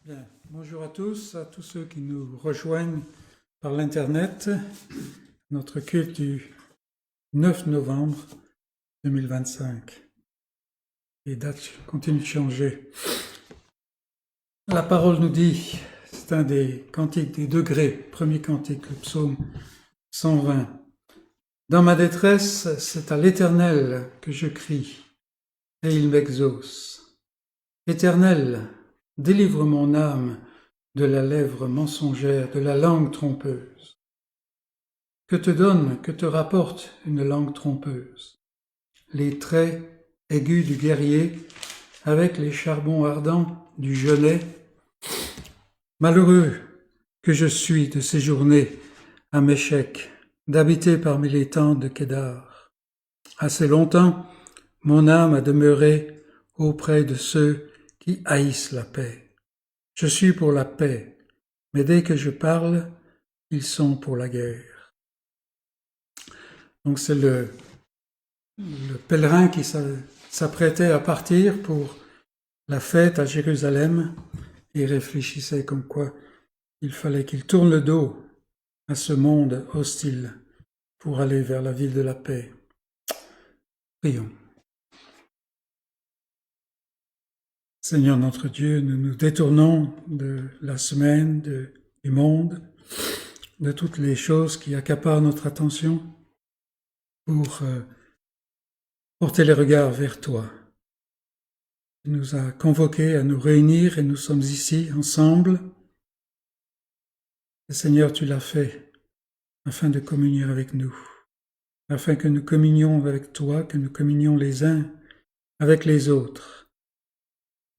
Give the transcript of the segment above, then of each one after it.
Bien. Bonjour à tous ceux qui nous rejoignent par l'Internet. Notre culte du 9 novembre 2025. Les dates continuent de changer. La parole nous dit, c'est un des cantiques des degrés, premier cantique, le psaume 120. Dans ma détresse, c'est à l'Éternel que je crie, et il m'exauce. Éternel, délivre mon âme de la lèvre mensongère, de la langue trompeuse. Que te rapporte une langue trompeuse? Les traits aigus du guerrier, avec les charbons ardents du genêt. Malheureux que je suis de séjourner à Méchec, d'habiter parmi les tentes de Kédar. Assez longtemps, mon âme a demeuré auprès de ceux qui haïssent la paix. Je suis pour la paix, mais dès que je parle, ils sont pour la guerre. Donc c'est le pèlerin qui s'apprêtait à partir pour la fête à Jérusalem et réfléchissait comme quoi il fallait qu'il tourne le dos à ce monde hostile pour aller vers la ville de la paix. Prions. Seigneur notre Dieu, nous nous détournons de la semaine, du monde, de toutes les choses qui accaparent notre attention pour porter les regards vers toi. Tu nous as convoqués à nous réunir et nous sommes ici ensemble. Et Seigneur, tu l'as fait afin de communier avec nous, afin que nous communions avec toi, que nous communions les uns avec les autres.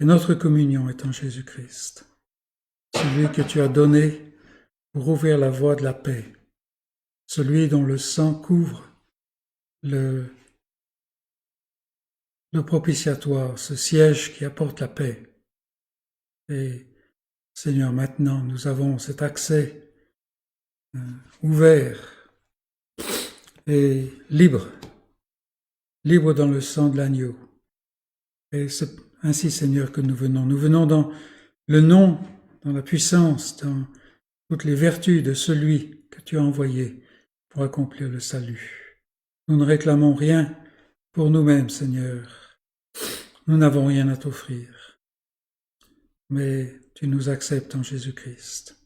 Et notre communion est en Jésus-Christ, celui que tu as donné pour ouvrir la voie de la paix, celui dont le sang couvre le propitiatoire, ce siège qui apporte la paix. Et Seigneur, maintenant, nous avons cet accès ouvert et libre dans le sang de l'agneau. Et c'est ainsi, Seigneur, que nous venons. Nous venons dans le nom, dans la puissance, dans toutes les vertus de celui que tu as envoyé pour accomplir le salut. Nous ne réclamons rien pour nous-mêmes, Seigneur. Nous n'avons rien à t'offrir. Mais tu nous acceptes en Jésus-Christ.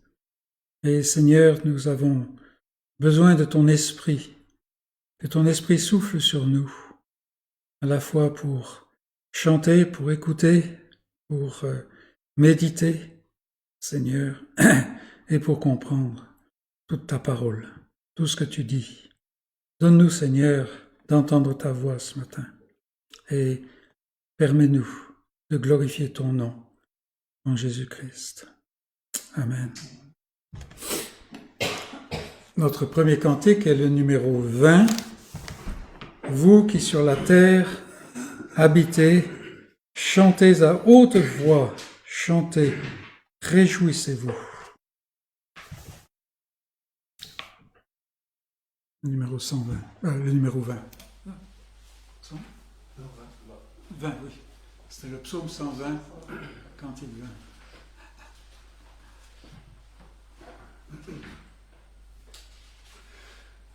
Et Seigneur, nous avons besoin de ton esprit, que ton esprit souffle sur nous, à la fois pour chanter, pour écouter, pour méditer, Seigneur, et pour comprendre toute ta parole, tout ce que tu dis. Donne-nous, Seigneur, d'entendre ta voix ce matin et permets-nous de glorifier ton nom en Jésus-Christ. Amen. Notre premier cantique est le numéro 20. Vous qui sur la terre habitez, chantez à haute voix, chantez, réjouissez-vous. Le numéro 120, le numéro 20. 20, oui. C'était le psaume 120, cantique 20.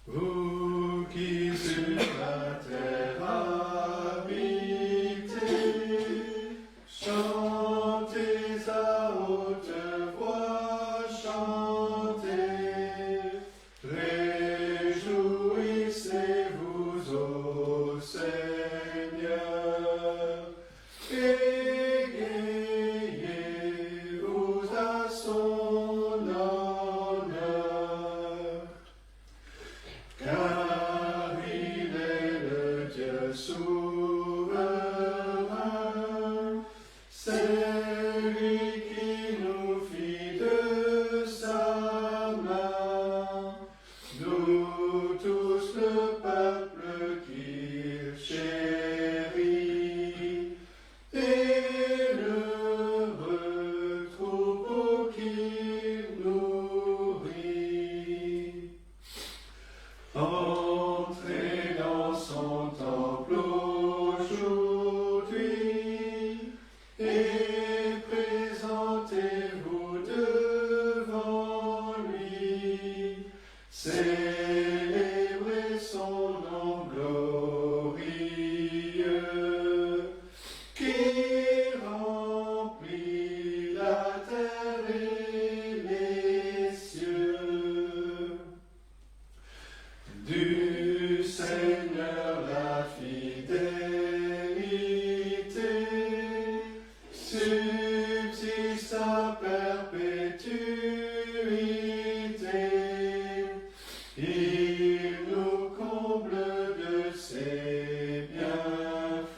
Vous qui sur la terre habitez, chantez à haute voix, chantez, réjouissez-vous au Seigneur, égayez-vous à son honneur. Car il est le Dieu souverain, c'est lui qui nous fit de sa main, nous tous le peuple qu'il chérit, et l'heureux troupeau qu'il nourrit. Entrez dans son temple aujourd'hui et présentez-vous célébrer son nom glorieux, qui remplit la terre et les cieux. Du Seigneur la fidélité subsiste à perpétuité. Il nous comble de ses bienfaits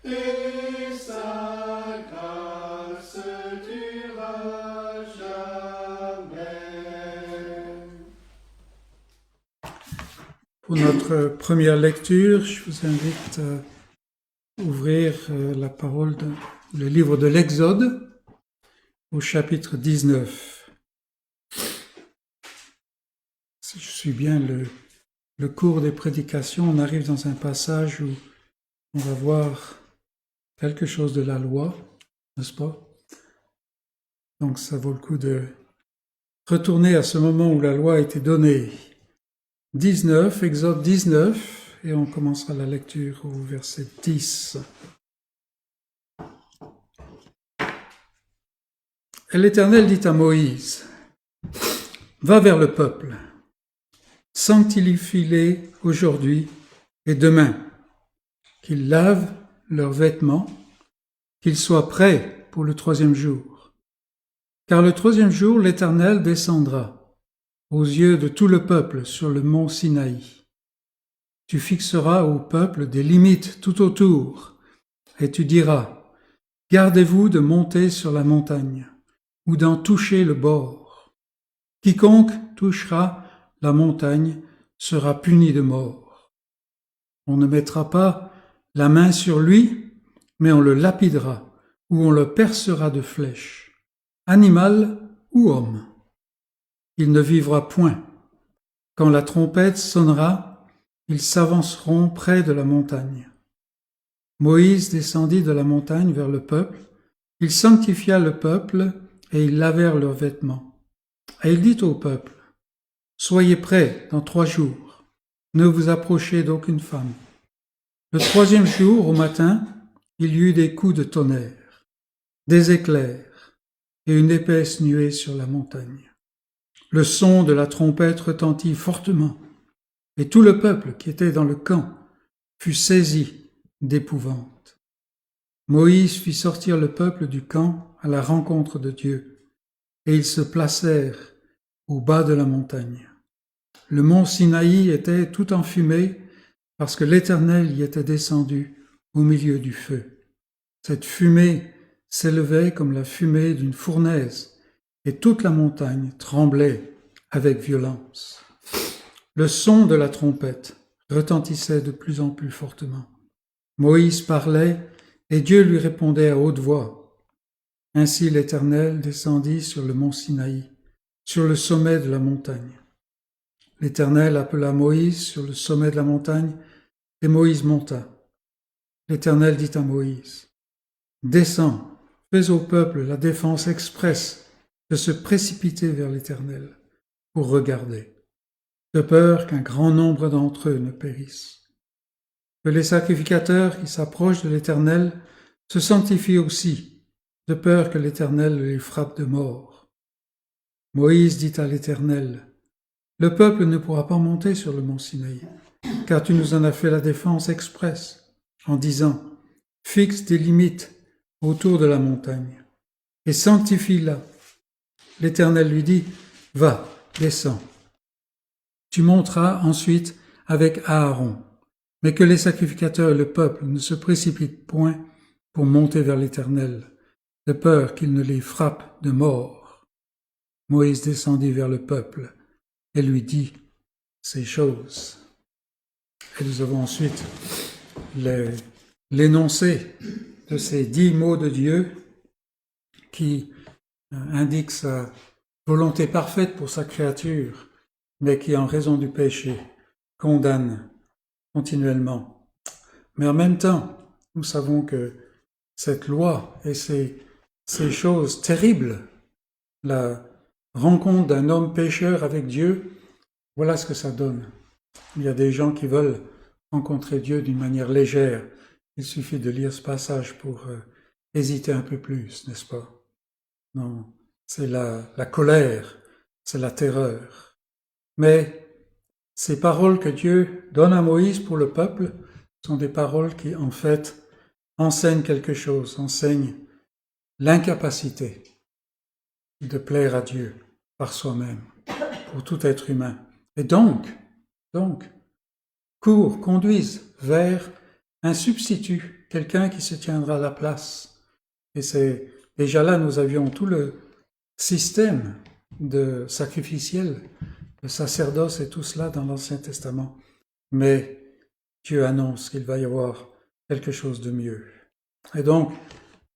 et sa grâce durera jamais. Pour notre première lecture, je vous invite à ouvrir la parole le livre de l'Exode au chapitre 19. Si je suis bien le cours des prédications, on arrive dans un passage où on va voir quelque chose de la loi, n'est-ce pas? Donc ça vaut le coup de retourner à ce moment où la loi a été donnée. 19, Exode 19, et on commencera la lecture au verset 10. Et l'Éternel dit à Moïse, « Va vers le peuple, sanctifie-les aujourd'hui et demain, qu'ils lavent leurs vêtements, qu'ils soient prêts pour le 3e jour. Car le 3e jour, l'Éternel descendra aux yeux de tout le peuple sur le mont Sinaï. Tu fixeras au peuple des limites tout autour, et tu diras, gardez-vous de monter sur la montagne, ou d'en toucher le bord. Quiconque touchera la montagne sera puni de mort. On ne mettra pas la main sur lui, mais on le lapidera, ou on le percera de flèches, animal ou homme. Il ne vivra point. Quand la trompette sonnera, ils s'avanceront près de la montagne. Moïse descendit de la montagne vers le peuple, il sanctifia le peuple et ils lavèrent leurs vêtements. Et il dit au peuple, « Soyez prêts dans 3 jours, ne vous approchez d'aucune femme. » Le 3e jour, au matin, il y eut des coups de tonnerre, des éclairs et une épaisse nuée sur la montagne. Le son de la trompette retentit fortement, et tout le peuple qui était dans le camp fut saisi d'épouvante. Moïse fit sortir le peuple du camp à la rencontre de Dieu, et ils se placèrent au bas de la montagne. Le mont Sinaï était tout enfumé parce que l'Éternel y était descendu au milieu du feu. Cette fumée s'élevait comme la fumée d'une fournaise, et toute la montagne tremblait avec violence. Le son de la trompette retentissait de plus en plus fortement. Moïse parlait, et Dieu lui répondait à haute voix. Ainsi l'Éternel descendit sur le mont Sinaï, sur le sommet de la montagne. L'Éternel appela Moïse sur le sommet de la montagne, et Moïse monta. L'Éternel dit à Moïse, « Descends, fais au peuple la défense expresse de se précipiter vers l'Éternel pour regarder, de peur qu'un grand nombre d'entre eux ne périssent. Que les sacrificateurs qui s'approchent de l'Éternel se sanctifient aussi, de peur que l'Éternel les frappe de mort. » Moïse dit à l'Éternel, « Le peuple ne pourra pas monter sur le mont Sinaï, car tu nous en as fait la défense expresse, en disant, fixe des limites autour de la montagne, et sanctifie-la. » L'Éternel lui dit, « Va, descends. Tu monteras ensuite avec Aaron, mais que les sacrificateurs et le peuple ne se précipitent point pour monter vers l'Éternel, de peur qu'il ne les frappe de mort. » Moïse descendit vers le peuple et lui dit ces choses. Et nous avons ensuite l'énoncé de ces 10 mots de Dieu qui indiquent sa volonté parfaite pour sa créature, mais qui, en raison du péché, condamne continuellement. Mais en même temps, nous savons que cette loi et ces choses terribles, la rencontre d'un homme pécheur avec Dieu, Voilà ce que ça donne. Il y a des gens qui veulent rencontrer Dieu d'une manière légère. Il suffit de lire ce passage pour hésiter un peu plus, n'est-ce pas? Non, c'est la colère, c'est la terreur. Mais ces paroles que Dieu donne à Moïse pour le peuple sont des paroles qui, en fait, enseignent quelque chose, enseignent l'incapacité de plaire à Dieu par soi-même, pour tout être humain. Et donc, conduisent vers un substitut, quelqu'un qui se tiendra à la place. Et c'est déjà là, nous avions tout le système de sacrificiel, le sacerdoce et tout cela dans l'Ancien Testament. Mais Dieu annonce qu'il va y avoir quelque chose de mieux. Et donc,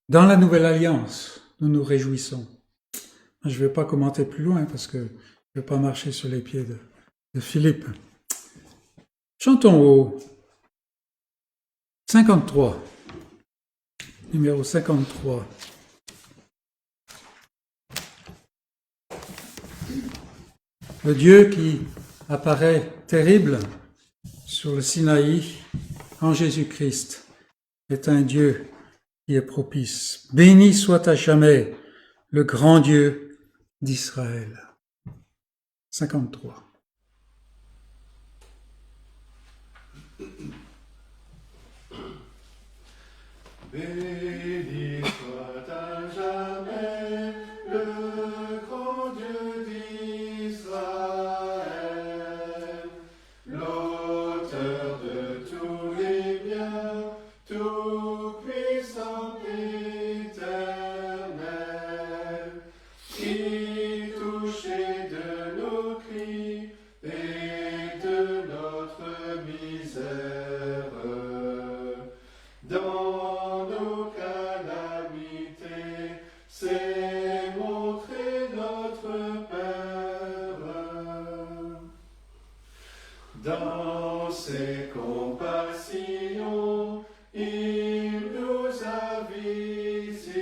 dans la Nouvelle Alliance, nous nous réjouissons. Je ne vais pas commenter plus loin parce que je ne vais pas marcher sur les pieds de Philippe. Chantons au 53, numéro 53. Le Dieu qui apparaît terrible sur le Sinaï en Jésus-Christ est un Dieu qui est propice. Béni soit à jamais le grand Dieu d'Israël. 53. Béni soit à jamais le grand Dieu d'Israël, l'auteur de tous les biens, tout-puissant éternel, qui touchait de nos cris et de notre misère, dans nos calamités, c'est montrer notre Père. Dans ses compassions, il nous a visités.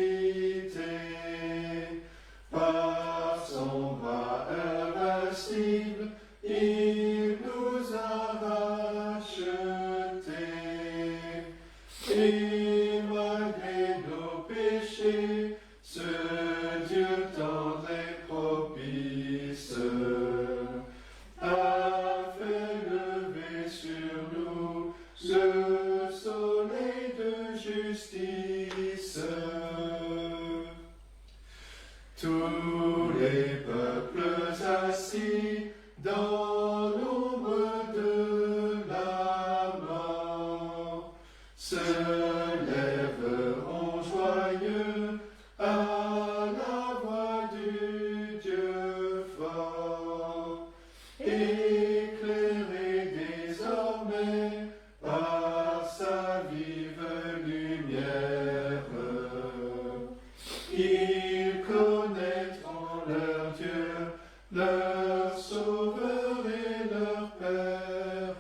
Par son bras invincible, il nous a rachetés. Et malgré nos péchés, ce Dieu tendre et propice a fait lever sur nous le soleil de justice. Tous les peuples assis dans l'ombre de la mort se lèveront joyeux à la voix du Dieu fort, éclairés désormais par sa vive lumière. Ils connaîtront leur Dieu, leur Sauveur et leur Père.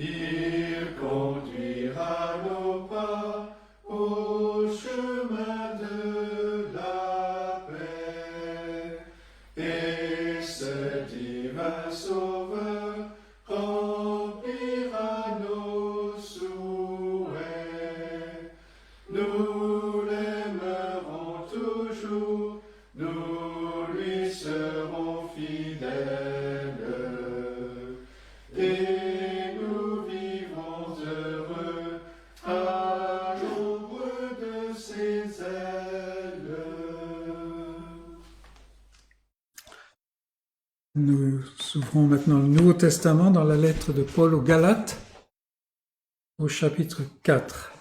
Il conduira nos pas au chemin de la paix, et ce divin Sauveur remplira nos souhaits. Nous l'aimerons toujours, nous lui serons fidèles, et nous vivrons heureux à l'ombre de ses ailes. Nous ouvrons maintenant le Nouveau Testament dans la lettre de Paul aux Galates, au chapitre 4.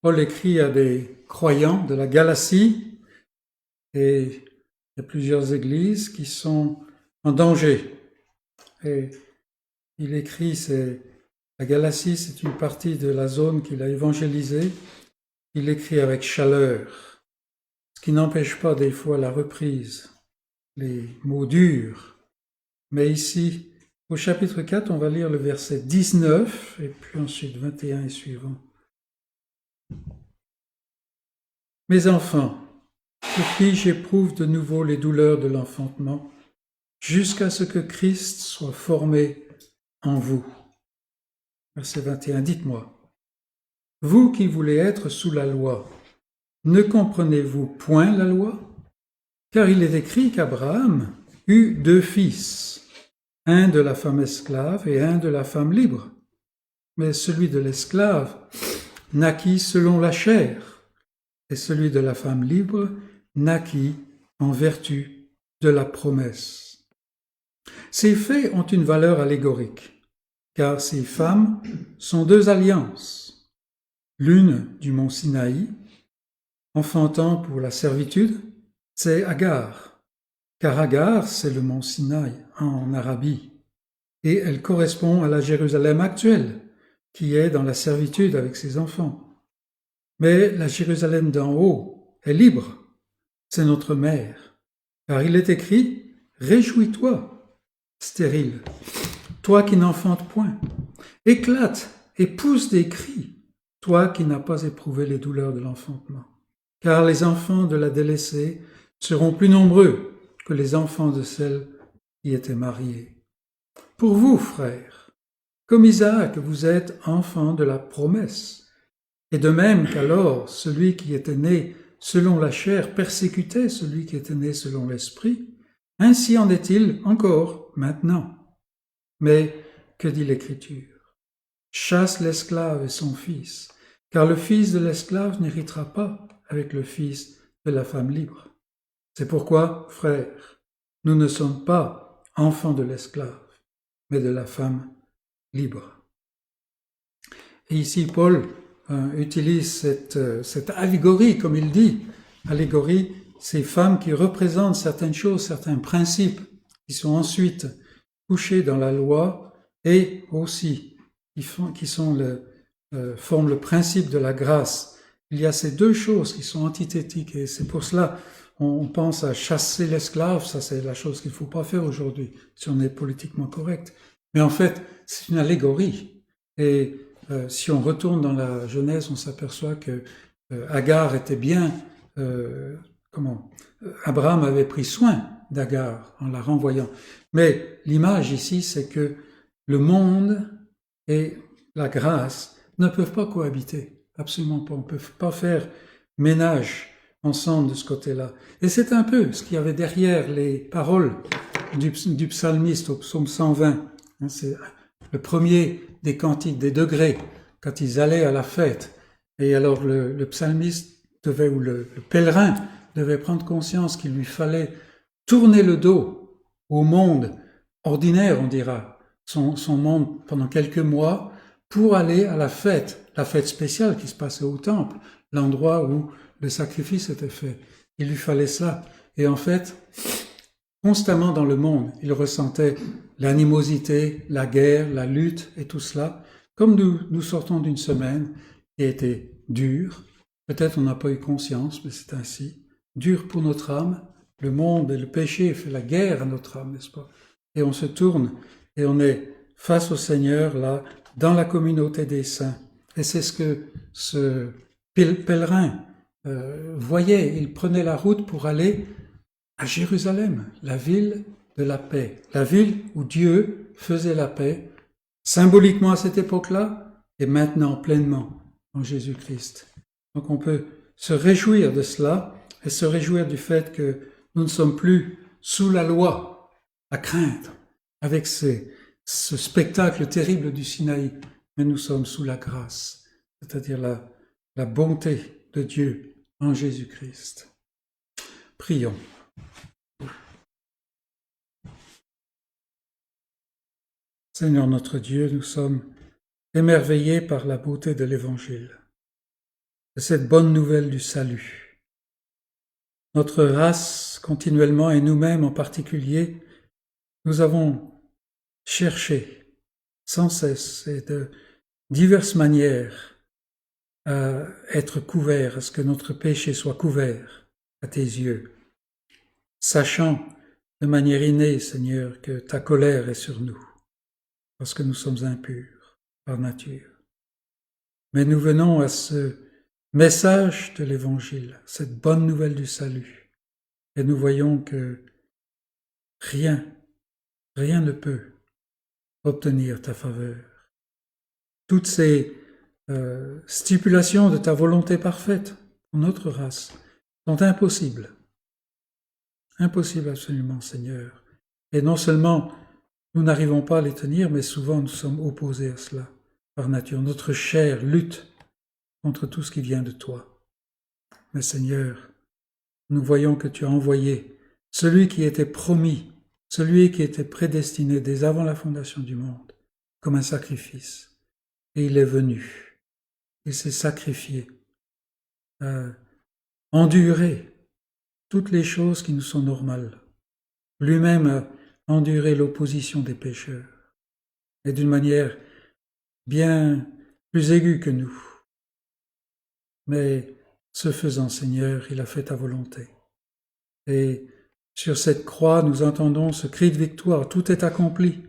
Paul écrit à des croyants de la Galatie, et il y a plusieurs églises qui sont en danger. Et il écrit, la Galatie, c'est une partie de la zone qu'il a évangélisée. Il écrit avec chaleur, ce qui n'empêche pas des fois la reprise, les mots durs. Mais ici, Au chapitre 4, on va lire le verset 19 et puis ensuite 21 et suivant. Mes enfants, pour qui j'éprouve de nouveau les douleurs de l'enfantement, jusqu'à ce que Christ soit formé en vous. Verset 21, dites-moi, vous qui voulez être sous la loi, ne comprenez-vous point la loi? Car il est écrit qu'Abraham eut 2 fils, un de la femme esclave et un de la femme libre. Mais celui de l'esclave naquit selon la chair, et celui de la femme libre naquit en vertu de la promesse. Ces faits ont une valeur allégorique, car ces femmes sont 2 alliances, l'une du mont Sinaï, enfantant pour la servitude, c'est Agar, car Agar, c'est le mont Sinaï en Arabie, et elle correspond à la Jérusalem actuelle, qui est dans la servitude avec ses enfants. Mais la Jérusalem d'en haut est libre, c'est notre mère, car il est écrit « Réjouis-toi, stérile, toi qui n'enfantes point, éclate et pousse des cris, toi qui n'as pas éprouvé les douleurs de l'enfantement. Car les enfants de la délaissée seront plus nombreux que les enfants de celle qui étaient mariée. Pour vous, frères, comme Isaac, vous êtes enfants de la promesse. Et de même qu'alors, celui qui était né selon la chair persécutait celui qui était né selon l'esprit, ainsi en est-il encore maintenant. Mais que dit l'Écriture? Chasse l'esclave et son fils, car le fils de l'esclave n'héritera pas avec le fils de la femme libre. C'est pourquoi, frères, nous ne sommes pas enfants de l'esclave, mais de la femme libre. Et ici, Paul utilise cette allégorie, comme il dit, allégorie, ces femmes qui représentent certaines choses, certains principes, qui sont ensuite couchés dans la loi, et aussi qui forment le principe de la grâce. Il y a ces 2 choses qui sont antithétiques, et c'est pour cela on pense à chasser l'esclave, ça c'est la chose qu'il ne faut pas faire aujourd'hui, si on est politiquement correct. Mais en fait, c'est une allégorie. Et si on retourne dans la Genèse, on s'aperçoit que Agar était bien... Abraham avait pris soin d'Agar en la renvoyant. Mais l'image ici, c'est que le monde et la grâce ne peuvent pas cohabiter. Absolument pas. On ne peut pas faire ménage ensemble de ce côté-là. Et c'est un peu ce qu'il y avait derrière les paroles du psalmiste au psaume 120. C'est le premier des cantiques, des degrés, quand ils allaient à la fête. Et alors le psalmiste devait, ou le pèlerin devait prendre conscience qu'il lui fallait tourner le dos au monde ordinaire, on dira, son monde pendant quelques mois, pour aller à la fête spéciale qui se passait au temple, l'endroit où le sacrifice était fait. Il lui fallait ça. Et en fait, constamment dans le monde, il ressentait l'animosité, la guerre, la lutte et tout cela. Comme nous sortons d'une semaine qui a été dure, peut-être on n'a pas eu conscience, mais c'est ainsi, dure pour notre âme. Le monde et le péché fait la guerre à notre âme, n'est-ce pas? Et on se tourne et on est face au Seigneur, là, dans la communauté des saints. Et c'est ce que ce pèlerin voyait. Il prenait la route pour aller à Jérusalem, la ville de la paix, la ville où Dieu faisait la paix, symboliquement à cette époque-là, et maintenant pleinement en Jésus-Christ. Donc on peut se réjouir de cela, et se réjouir du fait que nous ne sommes plus sous la loi, à craindre, avec ce spectacle terrible du Sinaï, mais nous sommes sous la grâce, c'est-à-dire la bonté de Dieu en Jésus-Christ. Prions. Seigneur notre Dieu, nous sommes émerveillés par la beauté de l'Évangile, de cette bonne nouvelle du salut. Notre race continuellement et nous-mêmes en particulier, nous avons cherché sans cesse et de diverses manières à être couverts, à ce que notre péché soit couvert à tes yeux, sachant de manière innée, Seigneur, que ta colère est sur nous. parce que nous sommes impurs par nature. Mais nous venons à ce message de l'Évangile, cette bonne nouvelle du salut, et nous voyons que rien ne peut obtenir ta faveur. Toutes ces stipulations de ta volonté parfaite pour notre race sont impossibles. Impossibles absolument, Seigneur. Et non seulement nous n'arrivons pas à les tenir, mais souvent nous sommes opposés à cela par nature. Notre chair lutte contre tout ce qui vient de toi. Mais Seigneur, nous voyons que tu as envoyé celui qui était promis, celui qui était prédestiné dès avant la fondation du monde, comme un sacrifice. Et il est venu, il s'est sacrifié, enduré toutes les choses qui nous sont normales. Lui-même a enduré l'opposition des pécheurs, et d'une manière bien plus aiguë que nous. Mais ce faisant, Seigneur, il a fait ta volonté. Et sur cette croix, nous entendons ce cri de victoire, tout est accompli,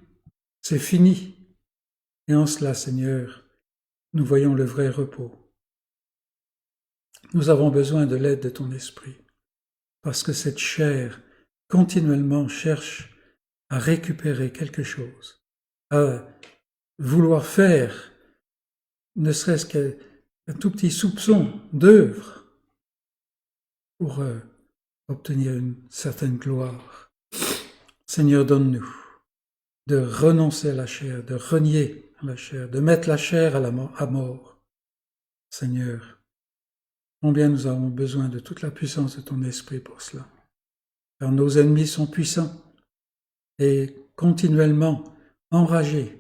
c'est fini. Et en cela, Seigneur, nous voyons le vrai repos. Nous avons besoin de l'aide de ton esprit, parce que cette chair continuellement cherche à récupérer quelque chose, à vouloir faire, ne serait-ce qu'un tout petit soupçon d'œuvre pour obtenir une certaine gloire. Seigneur, donne-nous de renoncer à la chair, de renier la chair, de mettre la chair à mort. Seigneur, combien nous avons besoin de toute la puissance de ton esprit pour cela. Car nos ennemis sont puissants et continuellement enragés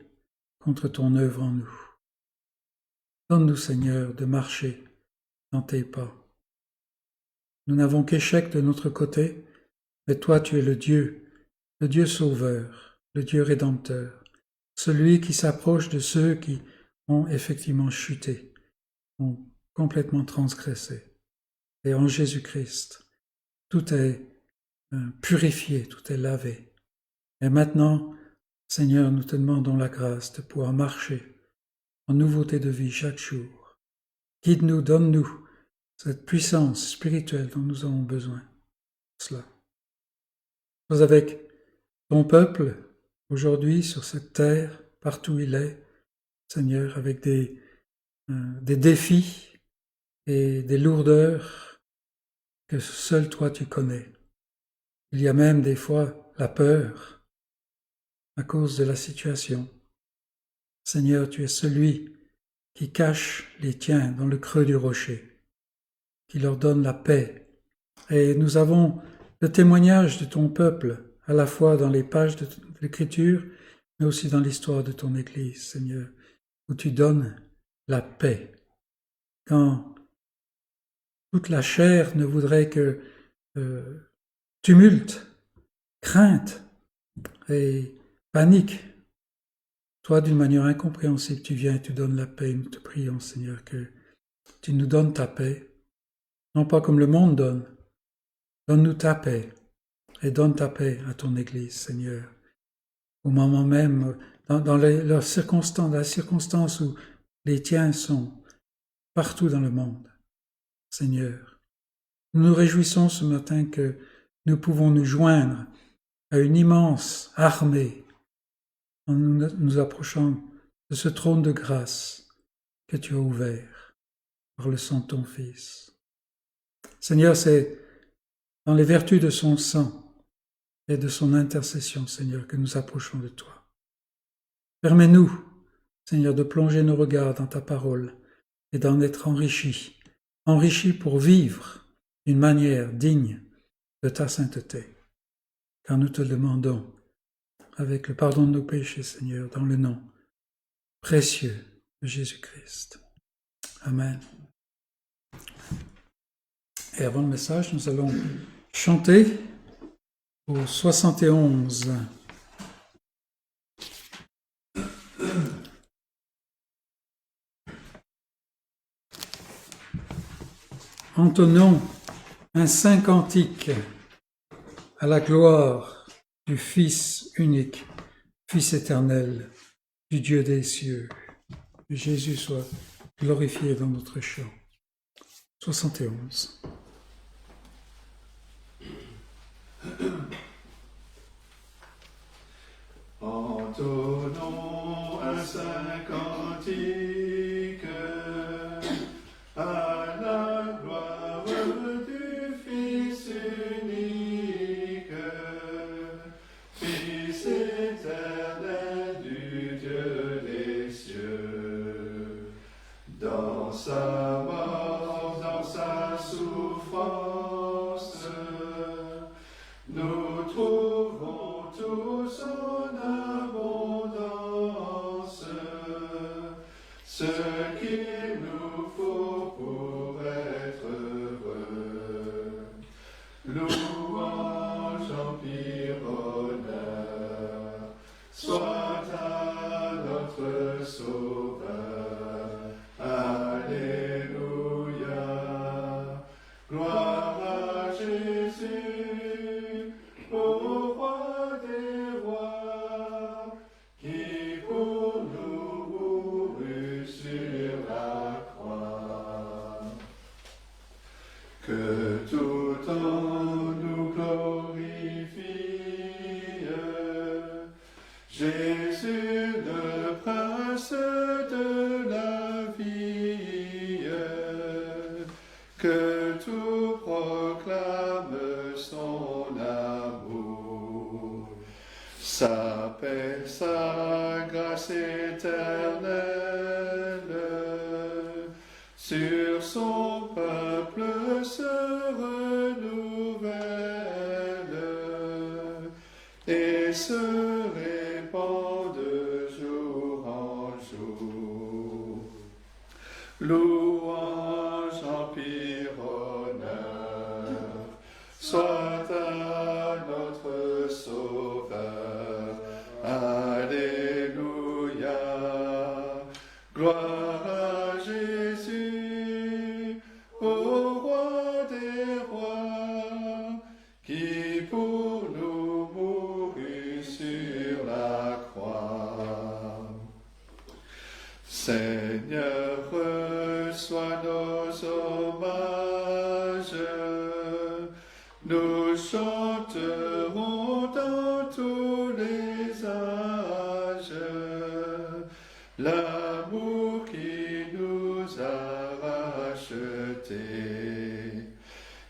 contre ton œuvre en nous. Donne-nous, Seigneur, de marcher dans tes pas. Nous n'avons qu'échec de notre côté, mais toi tu es le Dieu sauveur, le Dieu rédempteur, celui qui s'approche de ceux qui ont effectivement chuté, ont complètement transgressé. Et en Jésus-Christ, tout est purifié, tout est lavé. Et maintenant, Seigneur, nous te demandons la grâce de pouvoir marcher en nouveauté de vie chaque jour. Guide-nous, donne-nous cette puissance spirituelle dont nous avons besoin. Cela. Sois avec ton peuple aujourd'hui sur cette terre, partout où il est, Seigneur, avec des défis et des lourdeurs que seul toi tu connais. Il y a même des fois la peur à cause de la situation. Seigneur, tu es celui qui cache les tiens dans le creux du rocher, qui leur donne la paix. Et nous avons le témoignage de ton peuple, à la fois dans les pages de l'Écriture, mais aussi dans l'histoire de ton Église, Seigneur, où tu donnes la paix. Quand toute la chair ne voudrait que tumulte, crainte et panique, toi, d'une manière incompréhensible, tu viens et tu donnes la paix. Nous te prions, Seigneur, que tu nous donnes ta paix, non pas comme le monde donne. Donne-nous ta paix et donne ta paix à ton Église, Seigneur. Au moment même, dans la circonstance où les tiens sont partout dans le monde, Seigneur. Nous nous réjouissons ce matin que nous pouvons nous joindre à une immense armée en nous approchant de ce trône de grâce que tu as ouvert par le sang de ton Fils. Seigneur, c'est dans les vertus de son sang et de son intercession, Seigneur, que nous approchons de toi. Permets-nous, Seigneur, de plonger nos regards dans ta parole et d'en être enrichis pour vivre d'une manière digne de ta sainteté. Car nous te le demandons avec le pardon de nos péchés, Seigneur, dans le nom précieux de Jésus-Christ. Amen. Et avant le message, nous allons chanter au 71. Entonnons un saint cantique à la gloire du Fils unique, Fils éternel du Dieu des cieux. Que Jésus soit glorifié dans notre chant. 71. Entonnons un saint cantique à la gloire du Fils unique, Fils éternel du Dieu des cieux. Dans sa mort, dans sa souffrance, nous trouvons tous en abondance ce qu'il nous faut pour être heureux. Louange, empire, honneur, soit à notre Sauveur. Alléluia, gloire à Jésus, au roi des rois, qui pour nous mourut sur la croix. Que tout temps nous glorifie, Jésus le prince de la vie, que tout proclame son amour, sa paix, sa grâce éternelle, sur son peuple se renouvelle et se répand de jour en jour. Louange, empire, honneur, soit à notre Sauveur. Alléluia, gloire à Jésus, au roi des rois, qui pour nous mourut sur la croix. Seigneur, reçois nos hommages, nous chanterons dans tous les âges l'amour qui nous a rachetés.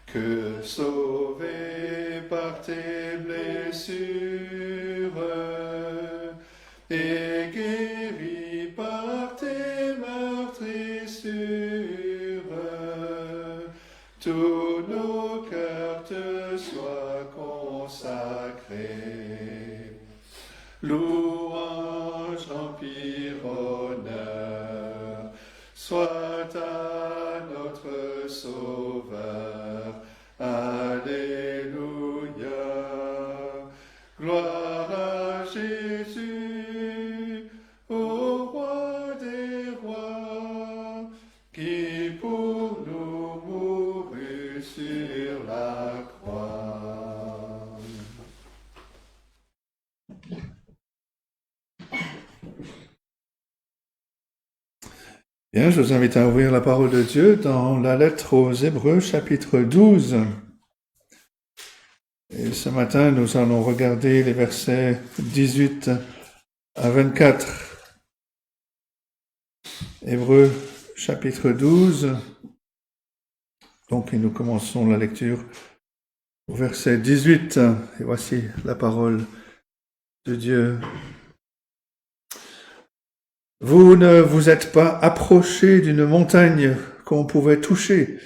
Que sauvés par tes blessures et guéris par tes meurtrissures, tous nos cœurs te soient consacrés. Louange, empire, honneur, soit à notre Sauveur. Alléluia, gloire à Jésus, au roi des rois, qui pour nous mourut sur la croix. Bien, je vous invite à ouvrir la parole de Dieu dans la lettre aux Hébreux, chapitre 12. Et ce matin, nous allons regarder les versets 18 à 24. Hébreux, chapitre 12. Donc, nous commençons la lecture au verset 18. Et voici la parole de Dieu. Vous ne vous êtes pas approchés d'une montagne qu'on pouvait toucher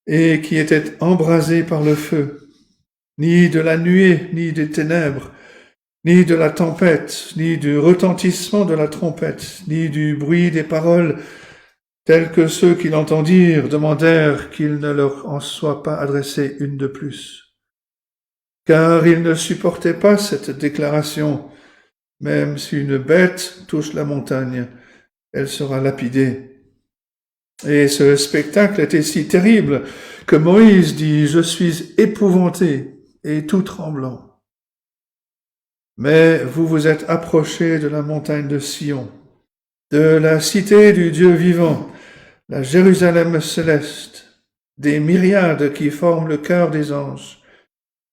et qui était embrasée par le feu, ni de la nuée, ni des ténèbres, ni de la tempête, ni du retentissement de la trompette, ni du bruit des paroles, tels que ceux qui l'entendirent demandèrent qu'il ne leur en soit pas adressé une de plus. Car ils ne supportaient pas cette déclaration. Même si une bête touche la montagne, elle sera lapidée. Et ce spectacle était si terrible que Moïse dit « Je suis épouvanté et tout tremblant ». mais vous vous êtes approchés de la montagne de Sion, de la cité du Dieu vivant, la Jérusalem céleste, des myriades qui forment le cœur des anges,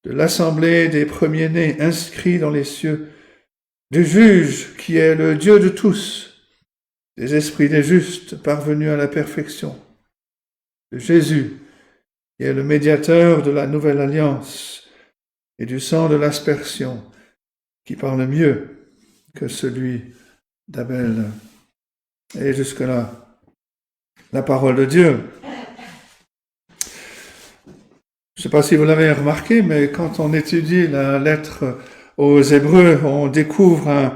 de l'assemblée des premiers-nés inscrits dans les cieux, du juge qui est le Dieu de tous, des esprits des justes parvenus à la perfection, de Jésus qui est le médiateur de la nouvelle alliance, et du sang de l'aspersion qui parle mieux que celui d'Abel. Et jusque-là, la parole de Dieu. Je ne sais pas si vous l'avez remarqué, mais quand on étudie la lettre aux Hébreux, on découvre un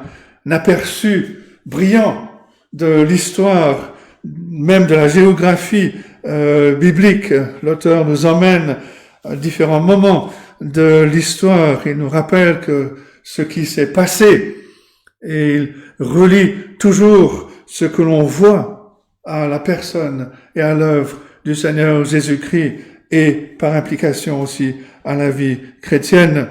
aperçu brillant de l'histoire, même de la géographie biblique. L'auteur nous emmène à différents moments de l'histoire. Il nous rappelle que ce qui s'est passé, et il relie toujours ce que l'on voit à la personne et à l'œuvre du Seigneur Jésus-Christ, et par implication aussi à la vie chrétienne.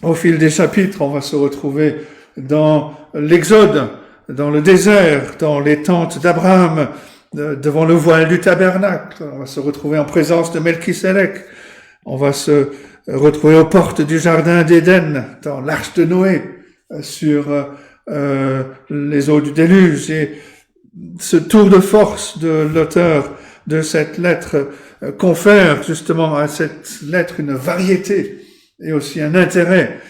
Au fil des chapitres, on va se retrouver dans l'Exode, dans le désert, dans les tentes d'Abraham, devant le voile du tabernacle. On va se retrouver en présence de Melchisédek. On va se retrouver aux portes du jardin d'Éden, dans l'arche de Noé, sur les eaux du déluge. Et ce tour de force de l'auteur de cette lettre confère justement à cette lettre une variété et aussi un intérêt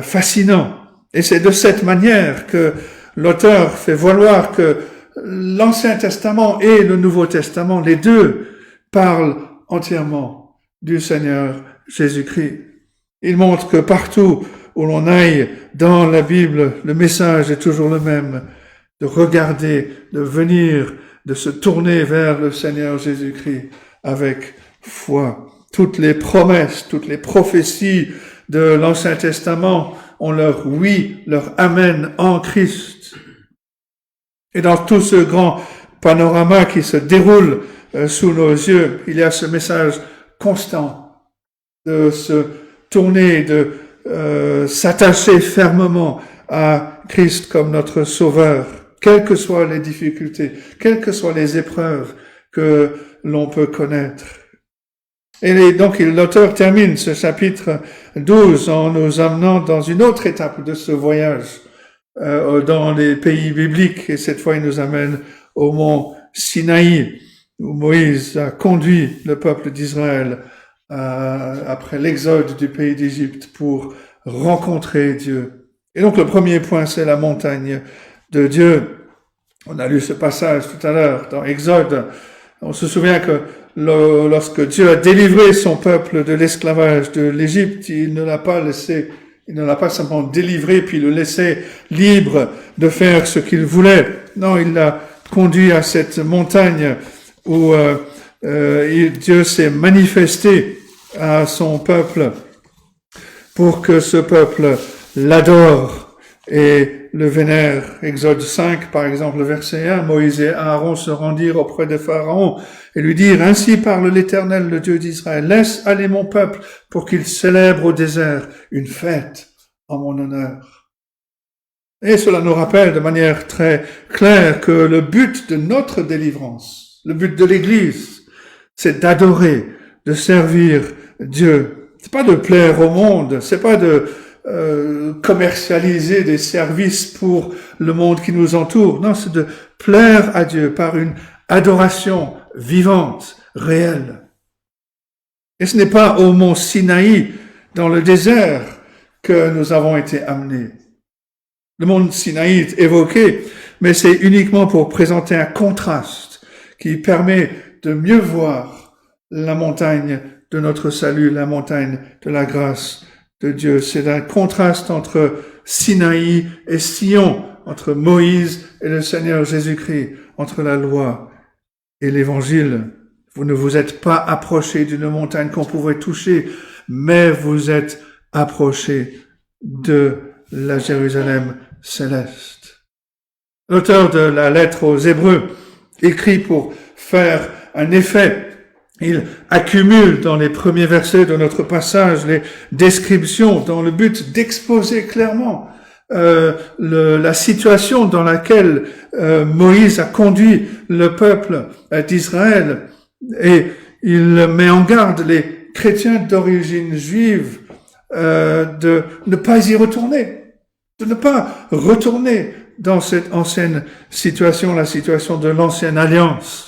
fascinant. Et c'est de cette manière que l'auteur fait valoir que l'Ancien Testament et le Nouveau Testament, les deux, parlent entièrement du Seigneur Jésus-Christ. Il montre que partout où l'on aille dans la Bible, le message est toujours le même, de regarder, de venir, de se tourner vers le Seigneur Jésus-Christ avec foi. Toutes les promesses, toutes les prophéties de l'Ancien Testament ont leur oui, leur amen en Christ. Et dans tout ce grand panorama qui se déroule sous nos yeux, il y a ce message constant de se tourner, de s'attacher fermement à Christ comme notre Sauveur, quelles que soient les difficultés, quelles que soient les épreuves que l'on peut connaître. Et donc l'auteur termine ce chapitre 12 en nous amenant dans une autre étape de ce voyage dans les pays bibliques, et cette fois il nous amène au mont Sinaï, où Moïse a conduit le peuple d'Israël après l'exode du pays d'Égypte pour rencontrer Dieu. Et donc le premier point, c'est la montagne de Dieu. On a lu ce passage tout à l'heure dans Exode. On se souvient que lorsque Dieu a délivré son peuple de l'esclavage de l'Égypte, il ne l'a pas simplement délivré puis le laissé libre de faire ce qu'il voulait. Non, il l'a conduit à cette montagne où Dieu s'est manifesté à son peuple pour que ce peuple l'adore et le vénère. Exode 5, par exemple, le verset 1, Moïse et Aaron se rendirent auprès de Pharaon et lui dirent, « Ainsi parle l'Éternel, le Dieu d'Israël, laisse aller mon peuple pour qu'il célèbre au désert une fête en mon honneur. » Et cela nous rappelle de manière très claire que le but de notre délivrance, le but de l'Église, c'est d'adorer, de servir Dieu. C'est pas de plaire au monde, c'est pas de commercialiser des services pour le monde qui nous entoure. Non, c'est de plaire à Dieu par une adoration vivante, réelle. Et ce n'est pas au mont Sinaï, dans le désert, que nous avons été amenés. Le mont Sinaï est évoqué, mais c'est uniquement pour présenter un contraste qui permet de mieux voir la montagne de notre salut, la montagne de la grâce de Dieu. C'est un contraste entre Sinaï et Sion, entre Moïse et le Seigneur Jésus-Christ, entre la loi et l'évangile. Vous ne vous êtes pas approchés d'une montagne qu'on pourrait toucher, mais vous êtes approchés de la Jérusalem céleste. L'auteur de la lettre aux Hébreux écrit pour faire un effet Il accumule dans les premiers versets de notre passage les descriptions dans le but d'exposer clairement la situation dans laquelle Moïse a conduit le peuple d'Israël, et il met en garde les chrétiens d'origine juive de ne pas y retourner, de ne pas retourner dans cette ancienne situation, la situation de l'ancienne alliance.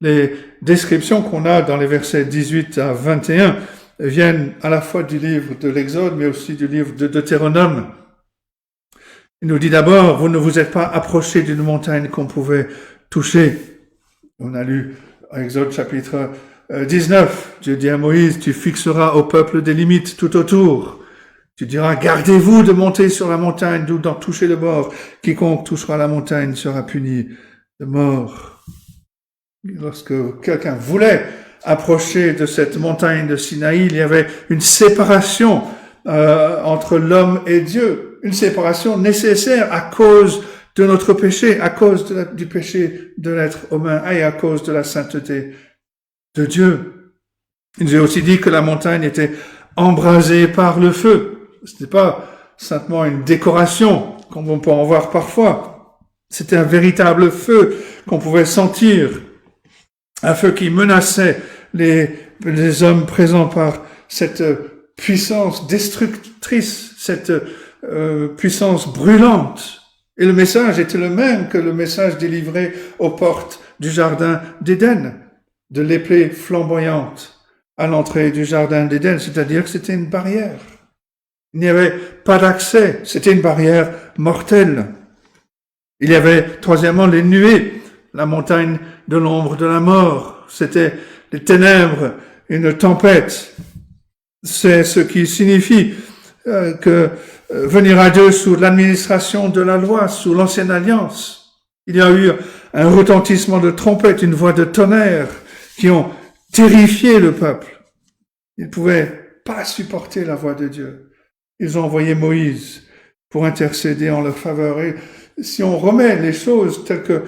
Les descriptions qu'on a dans les versets 18 à 21 viennent à la fois du livre de l'Exode, mais aussi du livre de Deutéronome. Il nous dit d'abord, vous ne vous êtes pas approchés d'une montagne qu'on pouvait toucher. On a lu Exode chapitre 19. Dieu dit à Moïse, tu fixeras au peuple des limites tout autour. Tu diras, gardez-vous de monter sur la montagne, d'où d'en toucher le bord. Quiconque touchera la montagne sera puni de mort. Lorsque quelqu'un voulait approcher de cette montagne de Sinaï, il y avait une séparation entre l'homme et Dieu, une séparation nécessaire à cause de notre péché, à cause du péché de l'être humain et à cause de la sainteté de Dieu. Il nous a aussi dit que la montagne était embrasée par le feu. Ce n'était pas simplement une décoration, comme on peut en voir parfois. C'était un véritable feu qu'on pouvait sentir. Un feu qui menaçait les hommes présents par cette puissance destructrice, cette puissance brûlante. Et le message était le même que le message délivré aux portes du jardin d'Éden, de l'épée flamboyante à l'entrée du jardin d'Éden, c'est-à-dire que c'était une barrière. Il n'y avait pas d'accès, c'était une barrière mortelle. Il y avait, troisièmement, les nuées, la montagne de l'ombre de la mort. C'était les ténèbres, une tempête. C'est ce qui signifie que venir à Dieu sous l'administration de la loi, sous l'ancienne alliance. Il y a eu un retentissement de trompette, une voix de tonnerre qui ont terrifié le peuple. Ils ne pouvaient pas supporter la voix de Dieu. Ils ont envoyé Moïse pour intercéder en leur faveur. Et si on remet les choses telles que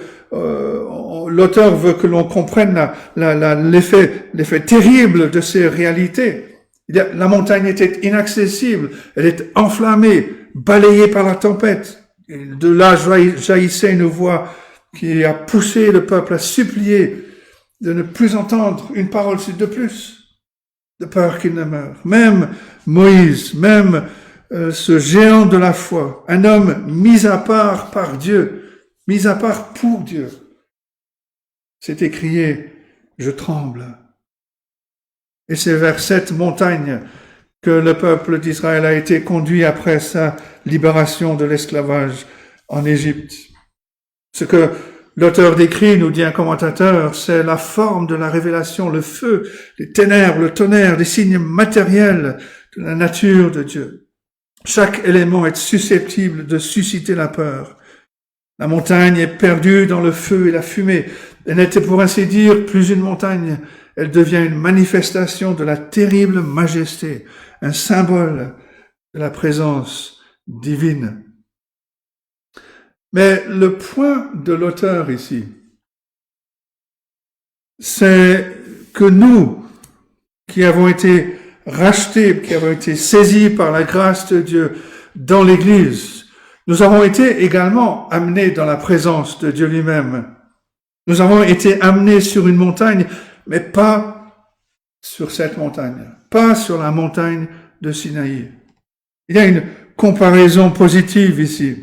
l'auteur veut que l'on comprenne l'effet terrible de ces réalités, la montagne était inaccessible, elle était enflammée, balayée par la tempête. Et de là jaillissait une voix qui a poussé le peuple à supplier de ne plus entendre une parole de plus, de peur qu'il ne meure. Même Moïse, même ce géant de la foi, un homme mis à part par Dieu, mis à part pour Dieu, s'est écrié, je tremble. Et c'est vers cette montagne que le peuple d'Israël a été conduit après sa libération de l'esclavage en Égypte. Ce que l'auteur décrit, nous dit un commentateur, c'est la forme de la révélation, le feu, les ténèbres, le tonnerre, des signes matériels de la nature de Dieu. Chaque élément est susceptible de susciter la peur. La montagne est perdue dans le feu et la fumée. Elle n'était pour ainsi dire plus une montagne. Elle devient une manifestation de la terrible majesté, un symbole de la présence divine. Mais le point de l'auteur ici, c'est que nous, qui avons été rachetés, qui avons été saisis par la grâce de Dieu dans l'Église, nous avons été également amenés dans la présence de Dieu lui-même. Nous avons été amenés sur une montagne, mais pas sur cette montagne, pas sur la montagne de Sinaï. Il y a une comparaison positive ici.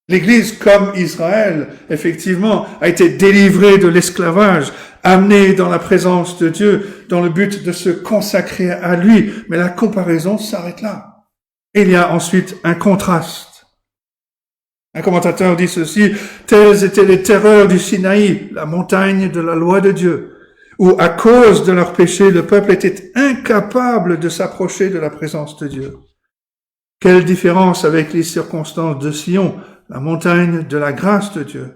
L'Église, comme Israël, effectivement, a été délivrée de l'esclavage, amenée dans la présence de Dieu, dans le but de se consacrer à lui. Mais la comparaison s'arrête là. Il y a ensuite un contraste. Un commentateur dit ceci, telles étaient les terreurs du Sinaï, la montagne de la loi de Dieu, où à cause de leur péché, le peuple était incapable de s'approcher de la présence de Dieu. Quelle différence avec les circonstances de Sion, la montagne de la grâce de Dieu,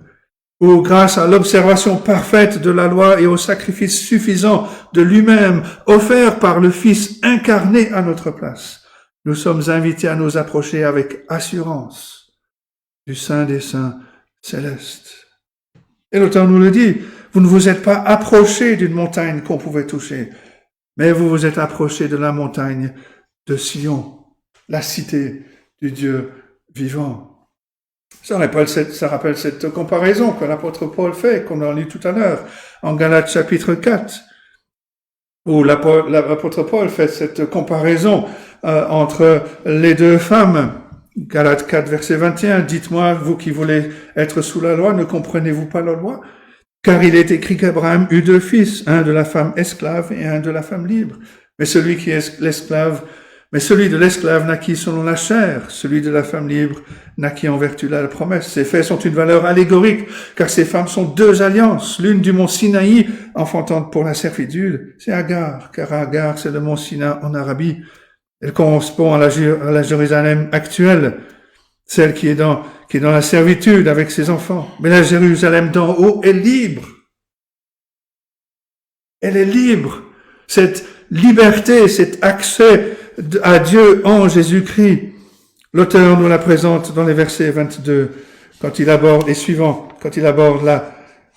où grâce à l'observation parfaite de la loi et au sacrifice suffisant de lui-même, offert par le Fils incarné à notre place, nous sommes invités à nous approcher avec assurance du Saint des Saints célestes. Et l'auteur nous le dit, vous ne vous êtes pas approchés d'une montagne qu'on pouvait toucher, mais vous vous êtes approchés de la montagne de Sion, la cité du Dieu vivant. Ça rappelle cette comparaison que l'apôtre Paul fait, qu'on a lu tout à l'heure, en Galates chapitre 4, où l'apôtre Paul fait cette comparaison entre les deux femmes. Galates 4, verset 21, « Dites-moi, vous qui voulez être sous la loi, ne comprenez-vous pas la loi ? Car il est écrit qu'Abraham eut 2 fils, un de la femme esclave et un de la femme libre. Mais celui de l'esclave naquit selon la chair, celui de la femme libre naquit en vertu de la promesse. Ces faits sont une valeur allégorique, car ces femmes sont 2 alliances, l'une du mont Sinaï, enfantante pour la servitude, c'est Agar, car Agar c'est le mont Sinaï en Arabie. Elle correspond à la Jérusalem actuelle, celle qui est dans la servitude avec ses enfants. Mais la Jérusalem d'en haut est libre. Elle est libre. Cette liberté, cet accès à Dieu en Jésus-Christ. L'auteur nous la présente dans les versets 22, quand il aborde la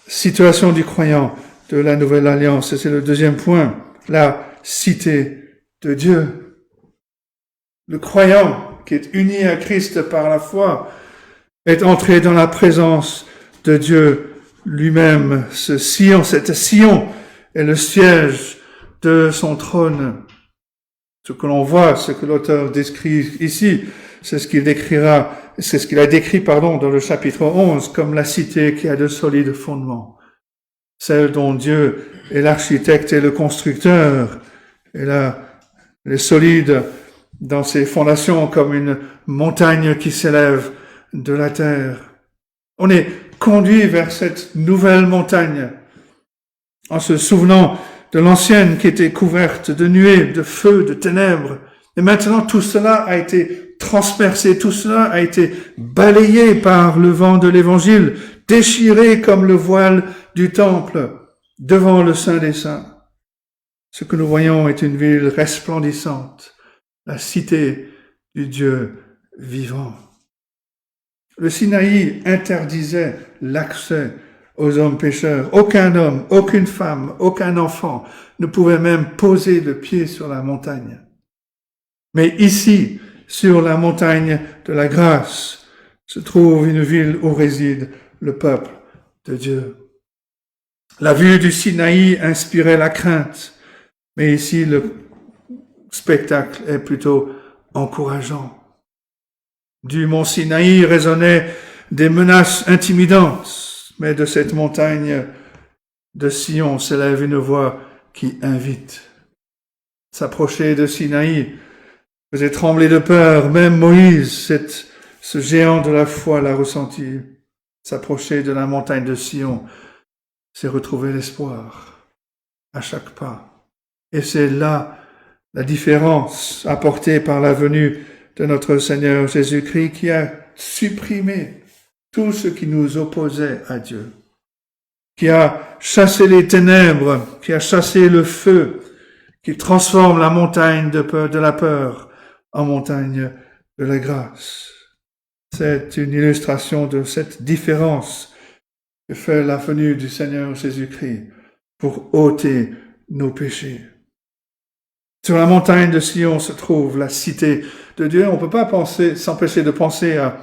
situation du croyant de la nouvelle alliance. C'est le 2e point, la cité de Dieu. Le croyant qui est uni à Christ par la foi est entré dans la présence de Dieu lui-même. Cette Sion est le siège de son trône. Ce que l'on voit, ce que l'auteur décrit ici, c'est ce qu'il a décrit dans le chapitre 11 comme la cité qui a de solides fondements. Celle dont Dieu est l'architecte et le constructeur. Elle est solide dans ses fondations comme une montagne qui s'élève de la terre. On est conduit vers cette nouvelle montagne en se souvenant de l'ancienne qui était couverte de nuées, de feu, de ténèbres. Et maintenant, tout cela a été transpercé, tout cela a été balayé par le vent de l'Évangile, déchiré comme le voile du temple devant le Saint des Saints. Ce que nous voyons est une ville resplendissante, la cité du Dieu vivant. Le Sinaï interdisait l'accès aux hommes pécheurs. Aucun homme, aucune femme, aucun enfant ne pouvait même poser le pied sur la montagne. Mais ici, sur la montagne de la grâce, se trouve une ville où réside le peuple de Dieu. La vue du Sinaï inspirait la crainte, mais ici le spectacle est plutôt encourageant. Du mont Sinaï résonnaient des menaces intimidantes, mais de cette montagne de Sion s'élève une voix qui invite. S'approcher de Sinaï faisait trembler de peur, même Moïse, ce géant de la foi, l'a ressenti. S'approcher de la montagne de Sion, c'est retrouver l'espoir à chaque pas. Et c'est là la différence apportée par la venue de notre Seigneur Jésus-Christ qui a supprimé tout ce qui nous opposait à Dieu, qui a chassé les ténèbres, qui a chassé le feu, qui transforme la montagne de la peur en montagne de la grâce. C'est une illustration de cette différence que fait la venue du Seigneur Jésus-Christ pour ôter nos péchés. Sur la montagne de Sion se trouve la cité de Dieu. On ne peut pas s'empêcher de penser à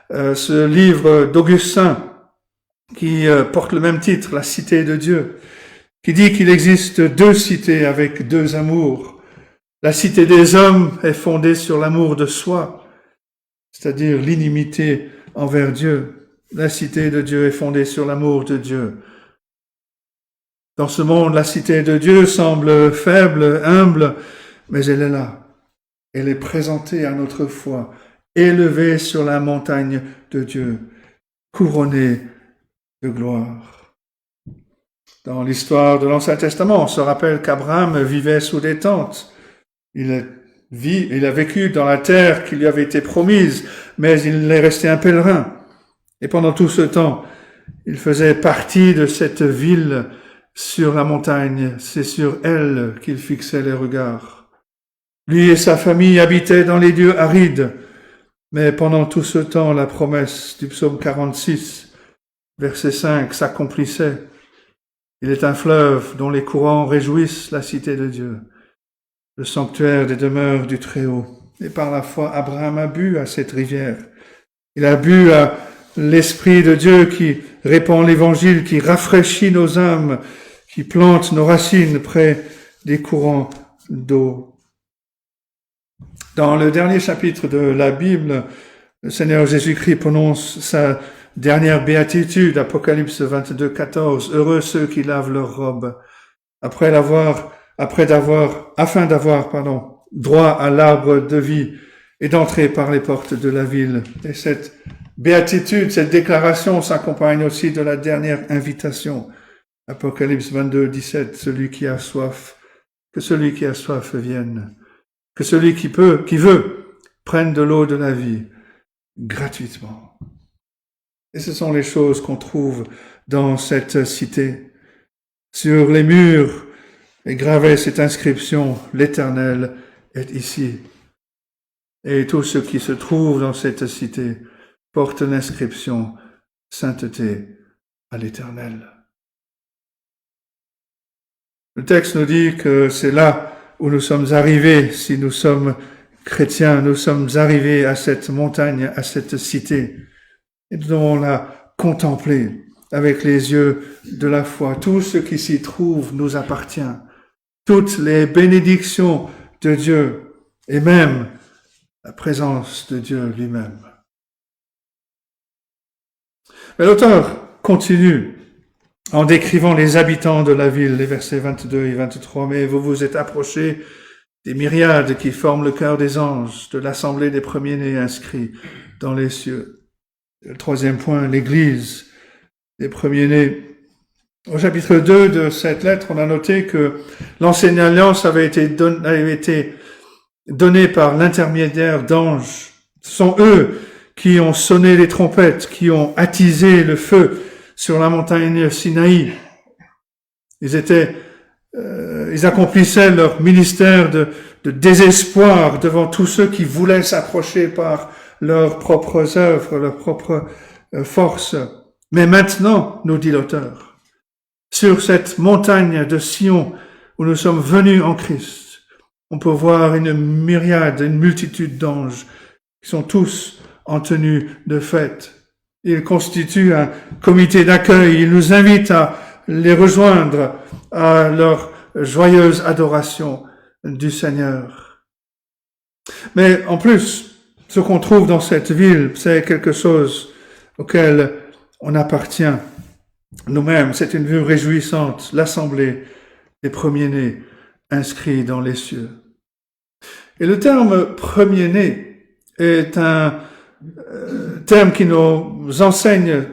ce livre d'Augustin qui porte le même titre, La cité de Dieu, qui dit qu'il existe 2 cités avec 2 amours. La cité des hommes est fondée sur l'amour de soi, c'est-à-dire l'inimité envers Dieu. La cité de Dieu est fondée sur l'amour de Dieu. Dans ce monde, la cité de Dieu semble faible, humble, mais elle est là. Elle est présentée à notre foi, élevée sur la montagne de Dieu, couronnée de gloire. Dans l'histoire de l'Ancien Testament, on se rappelle qu'Abraham vivait sous des tentes. Il a vécu dans la terre qui lui avait été promise, mais il est resté un pèlerin. Et pendant tout ce temps, il faisait partie de cette ville sur la montagne. C'est sur elle qu'il fixait les regards. Lui et sa famille habitaient dans les lieux arides, mais pendant tout ce temps, la promesse du psaume 46 verset 5, s'accomplissait. Il est un fleuve dont les courants réjouissent la cité de Dieu, le sanctuaire des demeures du Très-Haut. Et par la foi, Abraham a bu à cette rivière. Il a bu à l'Esprit de Dieu qui répand l'Évangile, qui rafraîchit nos âmes, qui plante nos racines près des courants d'eau. Dans le dernier chapitre de la Bible, le Seigneur Jésus-Christ prononce sa dernière béatitude, Apocalypse 22, 14. Heureux ceux qui lavent leurs robes, afin d'avoir, droit à l'arbre de vie et d'entrer par les portes de la ville. Et cette béatitude, cette déclaration s'accompagne aussi de la dernière invitation. Apocalypse 22, 17. Celui qui a soif, que celui qui a soif vienne. Que celui qui veut, prenne de l'eau de la vie gratuitement. Et ce sont les choses qu'on trouve dans cette cité. Sur les murs est gravée cette inscription, l'Éternel est ici. Et tout ce qui se trouve dans cette cité porte l'inscription sainteté à l'Éternel. Le texte nous dit que c'est là où nous sommes arrivés, si nous sommes chrétiens, nous sommes arrivés à cette montagne, à cette cité. Et nous devons la contempler avec les yeux de la foi. Tout ce qui s'y trouve nous appartient. Toutes les bénédictions de Dieu et même la présence de Dieu lui-même. Mais l'auteur continue en décrivant les habitants de la ville, les versets 22 et 23. Mais vous vous êtes approchés des myriades qui forment le cœur des anges, de l'assemblée des premiers-nés inscrits dans les cieux. Le troisième point, l'Église des premiers-nés. Au chapitre 2 de cette lettre, on a noté que l'ancienne alliance avait été donnée par l'intermédiaire d'anges. Ce sont eux qui ont sonné les trompettes, qui ont attisé le feu sur la montagne Sinaï. Ils accomplissaient leur ministère de désespoir devant tous ceux qui voulaient s'approcher par leurs propres œuvres, leurs propres forces. Mais maintenant, nous dit l'auteur, sur cette montagne de Sion où nous sommes venus en Christ, on peut voir une myriade, une multitude d'anges qui sont tous en tenue de fête. Ils constituent un comité d'accueil. Ils nous invitent à les rejoindre à leur joyeuse adoration du Seigneur. Mais en plus, ce qu'on trouve dans cette ville, c'est quelque chose auquel on appartient nous-mêmes. C'est une vue réjouissante, l'assemblée des premiers-nés inscrits dans les cieux. Et le terme premier-né est un terme qui nous enseigne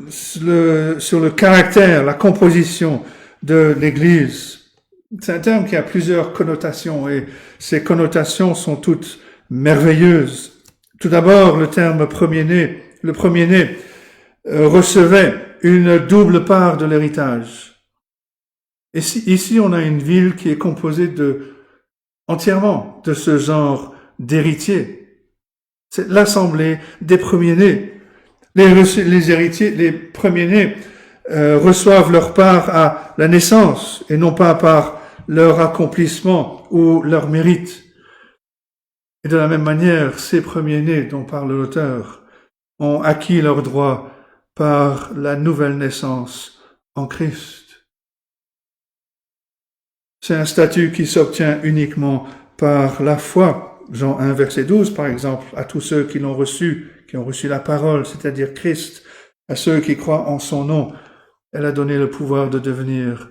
sur le caractère, la composition de l'Église. C'est un terme qui a plusieurs connotations et ces connotations sont toutes merveilleuses. Tout d'abord, le terme premier-né. Le premier-né recevait une double part de l'héritage. Et ici, on a une ville qui est composée entièrement de ce genre d'héritiers. C'est l'assemblée des premiers-nés. Les héritiers, les premiers-nés reçoivent leur part à la naissance et non pas par leur accomplissement ou leur mérite. Et de la même manière, ces premiers-nés dont parle l'auteur ont acquis leurs droits par la nouvelle naissance en Christ. C'est un statut qui s'obtient uniquement par la foi. Jean 1, verset 12, par exemple, à tous ceux qui l'ont reçu, qui ont reçu la parole, c'est-à-dire Christ, à ceux qui croient en son nom, elle a donné le pouvoir de devenir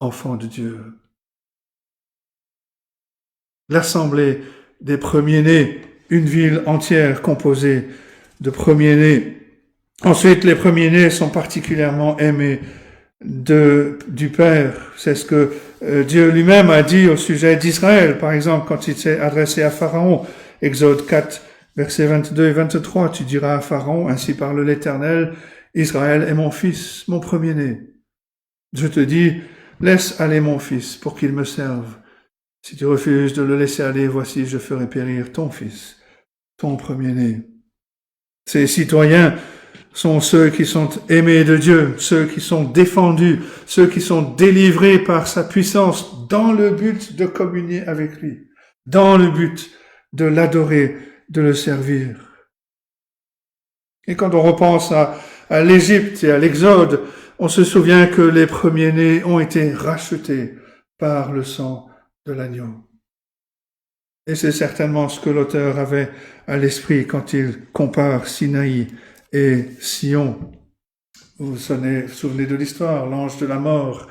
enfants de Dieu. L'assemblée des premiers-nés, une ville entière composée de premiers-nés. Ensuite, les premiers-nés sont particulièrement aimés du Père. C'est ce que Dieu lui-même a dit au sujet d'Israël, par exemple, quand il s'est adressé à Pharaon. Exode 4, versets 22 et 23, tu diras à Pharaon, ainsi parle l'Éternel, Israël est mon fils, mon premier-né. Je te dis, laisse aller mon fils pour qu'il me serve. Si tu refuses de le laisser aller, voici, je ferai périr ton fils, ton premier-né. Ces citoyens sont ceux qui sont aimés de Dieu, ceux qui sont défendus, ceux qui sont délivrés par sa puissance dans le but de communier avec lui, dans le but de l'adorer, de le servir. Et quand on repense à l'Égypte et à l'Exode, on se souvient que les premiers-nés ont été rachetés par le sang de l'agneau. Et c'est certainement ce que l'auteur avait à l'esprit quand il compare Sinaï et Sion. Vous vous souvenez de l'histoire, l'ange de la mort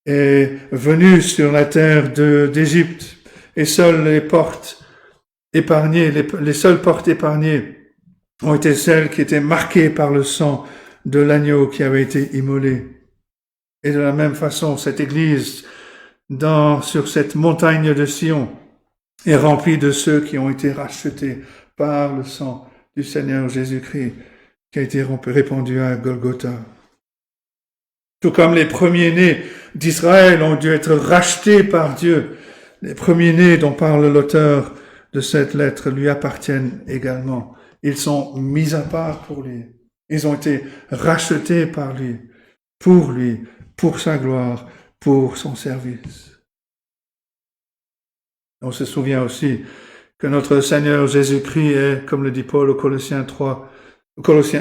est venu sur la terre d'Égypte et seules les portes épargnées, les seules portes épargnées ont été celles qui étaient marquées par le sang de l'agneau qui avait été immolé. Et de la même façon, cette église, sur cette montagne de Sion, est remplie de ceux qui ont été rachetés par le sang du Seigneur Jésus-Christ, qui a été répandu à Golgotha. Tout comme les premiers-nés d'Israël ont dû être rachetés par Dieu, les premiers-nés dont parle l'auteur de cette lettre lui appartiennent également. Ils sont mis à part pour lui. Ils ont été rachetés par lui, pour sa gloire, pour son service. On se souvient aussi que notre Seigneur Jésus-Christ est, comme le dit Paul au Colossiens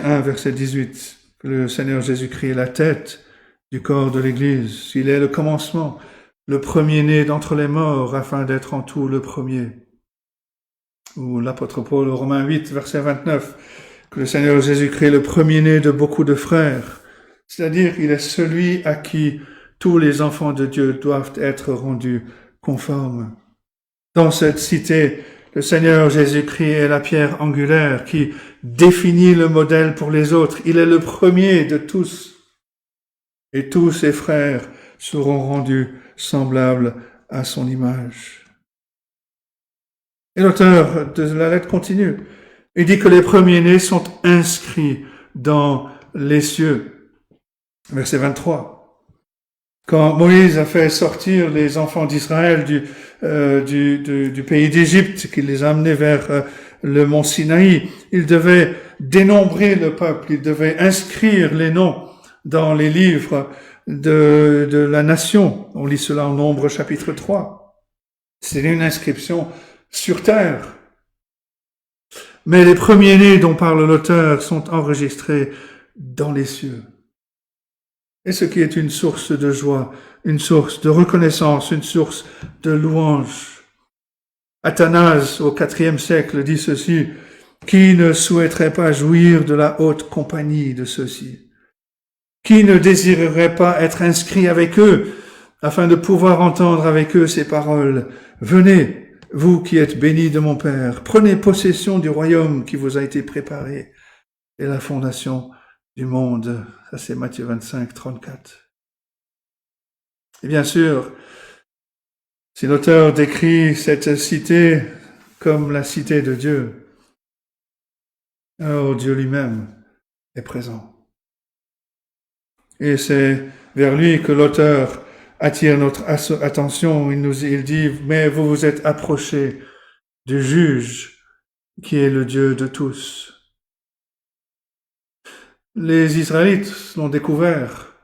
1, verset 18, que le Seigneur Jésus-Christ est la tête du corps de l'Église. Il est le commencement, le premier-né d'entre les morts, afin d'être en tout le premier. Ou l'apôtre Paul au Romains 8, verset 29, que le Seigneur Jésus-Christ est le premier-né de beaucoup de frères. C'est-à-dire, il est celui à qui tous les enfants de Dieu doivent être rendus conformes. Dans cette cité, le Seigneur Jésus-Christ est la pierre angulaire qui définit le modèle pour les autres. Il est le premier de tous. Et tous ses frères seront rendus semblables à son image. Et l'auteur de la lettre continue. Il dit que les premiers-nés sont inscrits dans les cieux. Verset 23. Quand Moïse a fait sortir les enfants d'Israël du pays d'Égypte, qu'il les a amenés vers le mont Sinaï, il devait dénombrer le peuple, il devait inscrire les noms dans les livres de la nation. On lit cela en Nombre chapitre 3. C'est une inscription sur terre. Mais les premiers-nés dont parle l'auteur sont enregistrés dans les cieux. Et ce qui est une source de joie, une source de reconnaissance, une source de louange. Athanase, au IVe siècle, dit ceci: « Qui ne souhaiterait pas jouir de la haute compagnie de ceux-ci? Qui ne désirerait pas être inscrit avec eux, afin de pouvoir entendre avec eux ces paroles? Venez, vous qui êtes bénis de mon Père, prenez possession du royaume qui vous a été préparé et la fondation du monde. » Ça, c'est Matthieu 25, 34. Et bien sûr, si l'auteur décrit cette cité comme la cité de Dieu, alors Dieu lui-même est présent. Et c'est vers lui que l'auteur attire notre attention. Il dit, mais vous vous êtes approchés du juge qui est le Dieu de tous. Les Israélites l'ont découvert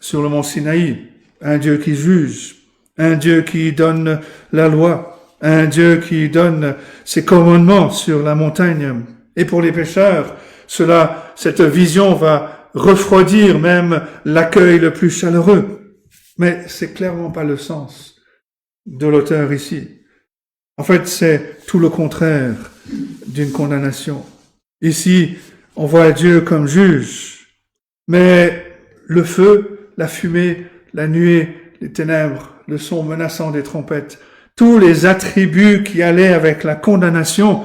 sur le mont Sinaï, un Dieu qui juge, un Dieu qui donne la loi, un Dieu qui donne ses commandements sur la montagne. Et pour les pécheurs, cette vision va refroidir même l'accueil le plus chaleureux. Mais c'est clairement pas le sens de l'auteur ici. En fait, c'est tout le contraire d'une condamnation. Ici, on voit Dieu comme juge, mais le feu, la fumée, la nuée, les ténèbres, le son menaçant des trompettes, tous les attributs qui allaient avec la condamnation,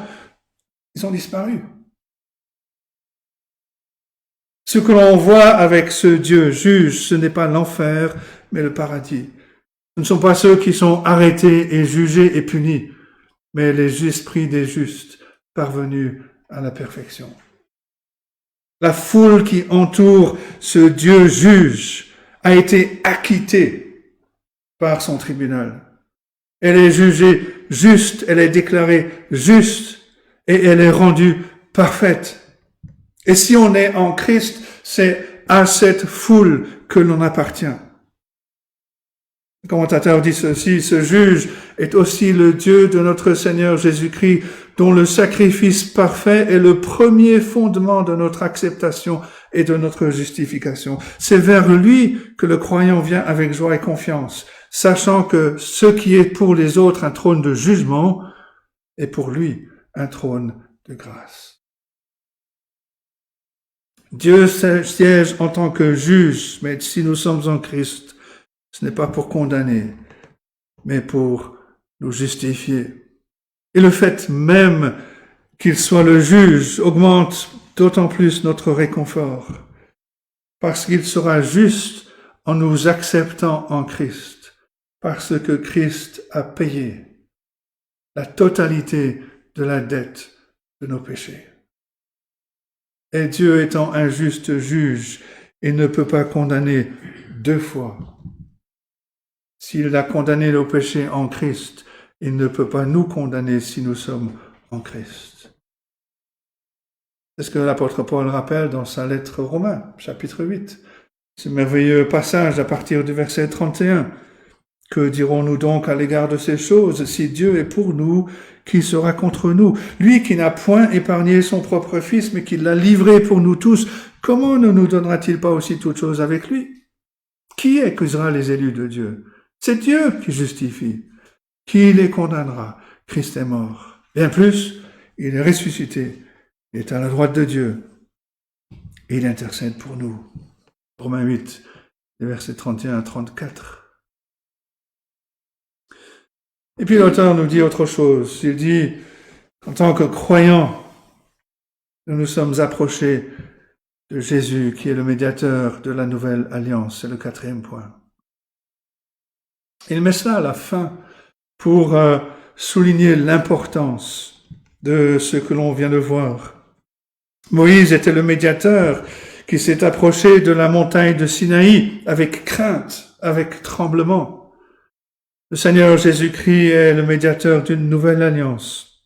ils ont disparu. Ce que l'on voit avec ce Dieu juge, ce n'est pas l'enfer, mais le paradis. Ce ne sont pas ceux qui sont arrêtés et jugés et punis, mais les esprits des justes parvenus à la perfection. La foule qui entoure ce Dieu juge a été acquittée par son tribunal. Elle est jugée juste, elle est déclarée juste et elle est rendue parfaite. Et si on est en Christ, c'est à cette foule que l'on appartient. Le commentateur dit ceci, ce juge est aussi le Dieu de notre Seigneur Jésus-Christ, dont le sacrifice parfait est le premier fondement de notre acceptation et de notre justification. C'est vers lui que le croyant vient avec joie et confiance, sachant que ce qui est pour les autres un trône de jugement est pour lui un trône de grâce. Dieu siège en tant que juge, mais si nous sommes en Christ, ce n'est pas pour condamner, mais pour nous justifier. Et le fait même qu'il soit le juge augmente d'autant plus notre réconfort, parce qu'il sera juste en nous acceptant en Christ, parce que Christ a payé la totalité de la dette de nos péchés. Et Dieu étant un juste juge, il ne peut pas condamner deux fois. S'il a condamné nos péchés en Christ, il ne peut pas nous condamner si nous sommes en Christ. C'est ce que l'apôtre Paul rappelle dans sa lettre aux Romains, chapitre 8. Ce merveilleux passage à partir du verset 31. Que dirons-nous donc à l'égard de ces choses? Si Dieu est pour nous, qui sera contre nous? Lui qui n'a point épargné son propre Fils, mais qui l'a livré pour nous tous, comment ne nous donnera-t-il pas aussi toutes choses avec lui? Qui accusera les élus de Dieu? C'est Dieu qui justifie. Qui les condamnera? Christ est mort. Bien plus, il est ressuscité. Il est à la droite de Dieu. Et il intercède pour nous. Romains 8, les versets 31 à 34. Et puis l'auteur nous dit autre chose. Il dit, en tant que croyants, nous nous sommes approchés de Jésus, qui est le médiateur de la nouvelle alliance. C'est le 4e point. Il met cela à la fin pour souligner l'importance de ce que l'on vient de voir. Moïse était le médiateur qui s'est approché de la montagne de Sinaï avec crainte, avec tremblement. Le Seigneur Jésus-Christ est le médiateur d'une nouvelle alliance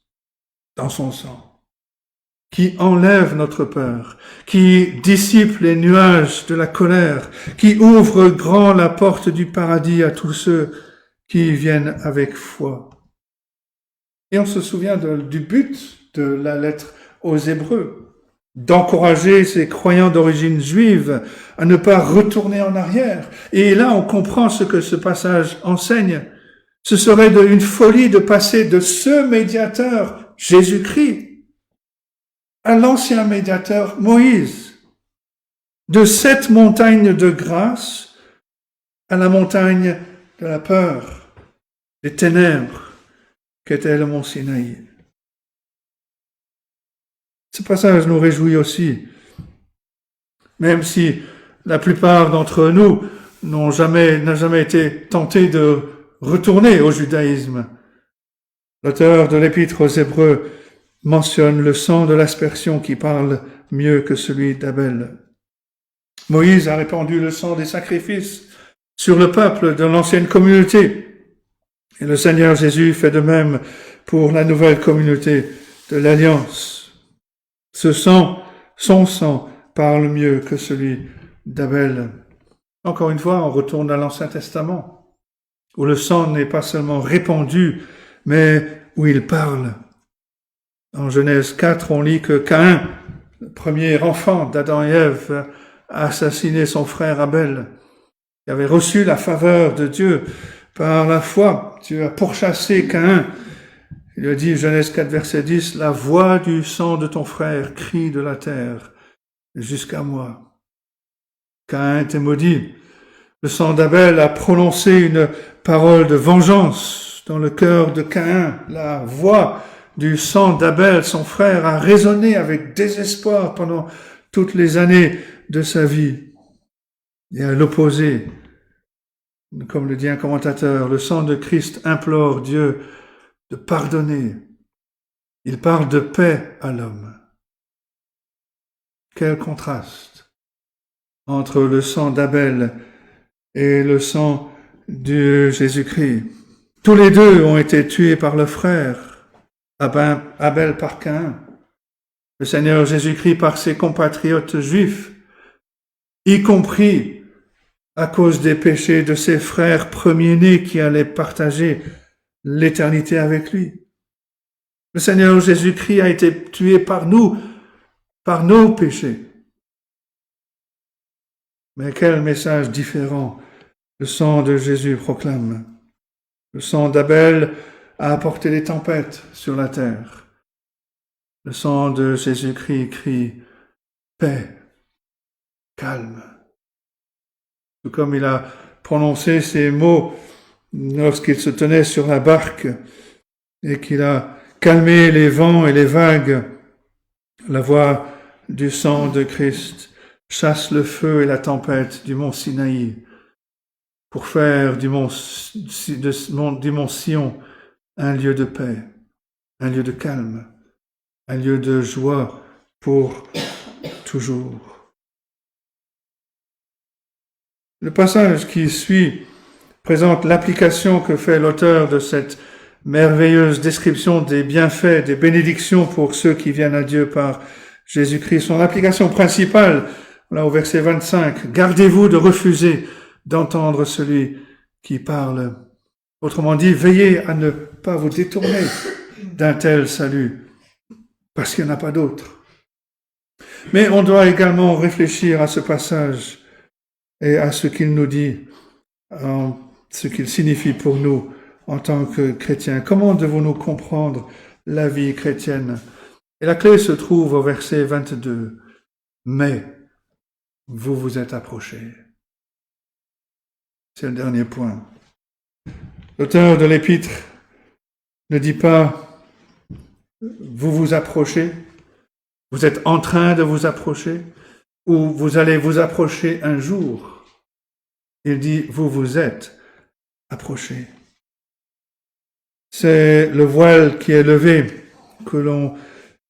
dans son sang, qui enlève notre peur, qui dissipe les nuages de la colère, qui ouvre grand la porte du paradis à tous ceux qui viennent avec foi. Et on se souvient du but de la lettre aux Hébreux, d'encourager ces croyants d'origine juive à ne pas retourner en arrière. Et là, on comprend ce que ce passage enseigne. Ce serait une folie de passer de ce médiateur, Jésus-Christ, à l'ancien médiateur, Moïse. De cette montagne de grâce à la montagne de la peur, des ténèbres, qu'était le mont Sinaï. Ce passage nous réjouit aussi, même si la plupart d'entre nous n'ont jamais été tentés de retourner au judaïsme. L'auteur de l'Épître aux Hébreux mentionne le sang de l'aspersion qui parle mieux que celui d'Abel. Moïse a répandu le sang des sacrifices sur le peuple de l'ancienne communauté. Et le Seigneur Jésus fait de même pour la nouvelle communauté de l'Alliance. Ce sang, son sang, parle mieux que celui d'Abel. Encore une fois, on retourne à l'Ancien Testament, où le sang n'est pas seulement répandu, mais où il parle. En Genèse 4, on lit que Caïn, le premier enfant d'Adam et Ève, a assassiné son frère Abel, qui avait reçu la faveur de Dieu par la foi. Dieu a pourchassé Caïn. Il lui a dit, Genèse 4, verset 10, « La voix du sang de ton frère crie de la terre jusqu'à moi. » Caïn était maudit. Le sang d'Abel a prononcé une parole de vengeance dans le cœur de Caïn. La voix du sang d'Abel, son frère, a résonné avec désespoir pendant toutes les années de sa vie. Et à l'opposé, comme le dit un commentateur, le sang de Christ implore Dieu de pardonner. Il parle de paix à l'homme. Quel contraste entre le sang d'Abel et le sang de Jésus-Christ. Tous les deux ont été tués par le frère, Abel par Caïn. Le Seigneur Jésus-Christ par ses compatriotes juifs, y compris à cause des péchés de ses frères premiers-nés qui allaient partager l'éternité avec lui. Le Seigneur Jésus-Christ a été tué par nous, par nos péchés. Mais quel message différent le sang de Jésus proclame. Le sang d'Abel a apporté des tempêtes sur la terre. Le sang de Jésus-Christ crie paix, calme. Tout comme il a prononcé ces mots lorsqu'il se tenait sur la barque et qu'il a calmé les vents et les vagues, la voix du sang de Christ chasse le feu et la tempête du mont Sinaï pour faire du mont Sion un lieu de paix, un lieu de calme, un lieu de joie pour toujours. Le passage qui suit présente l'application que fait l'auteur de cette merveilleuse description des bienfaits, des bénédictions pour ceux qui viennent à Dieu par Jésus-Christ. Son application principale, là au verset 25, « Gardez-vous de refuser d'entendre celui qui parle. » Autrement dit, veillez à ne pas vous détourner d'un tel salut, parce qu'il n'y en a pas d'autre. Mais on doit également réfléchir à ce passage et à ce qu'il nous dit, ce qu'il signifie pour nous en tant que chrétiens. Comment devons-nous comprendre la vie chrétienne? Et la clé se trouve au verset 22. « Mais vous vous êtes approchés. » C'est le dernier point. L'auteur de l'épître ne dit pas « vous vous approchez », « vous êtes en train de vous approcher » ou « vous allez vous approcher un jour ». Il dit « vous vous êtes approchés ». C'est le voile qui est levé, que l'on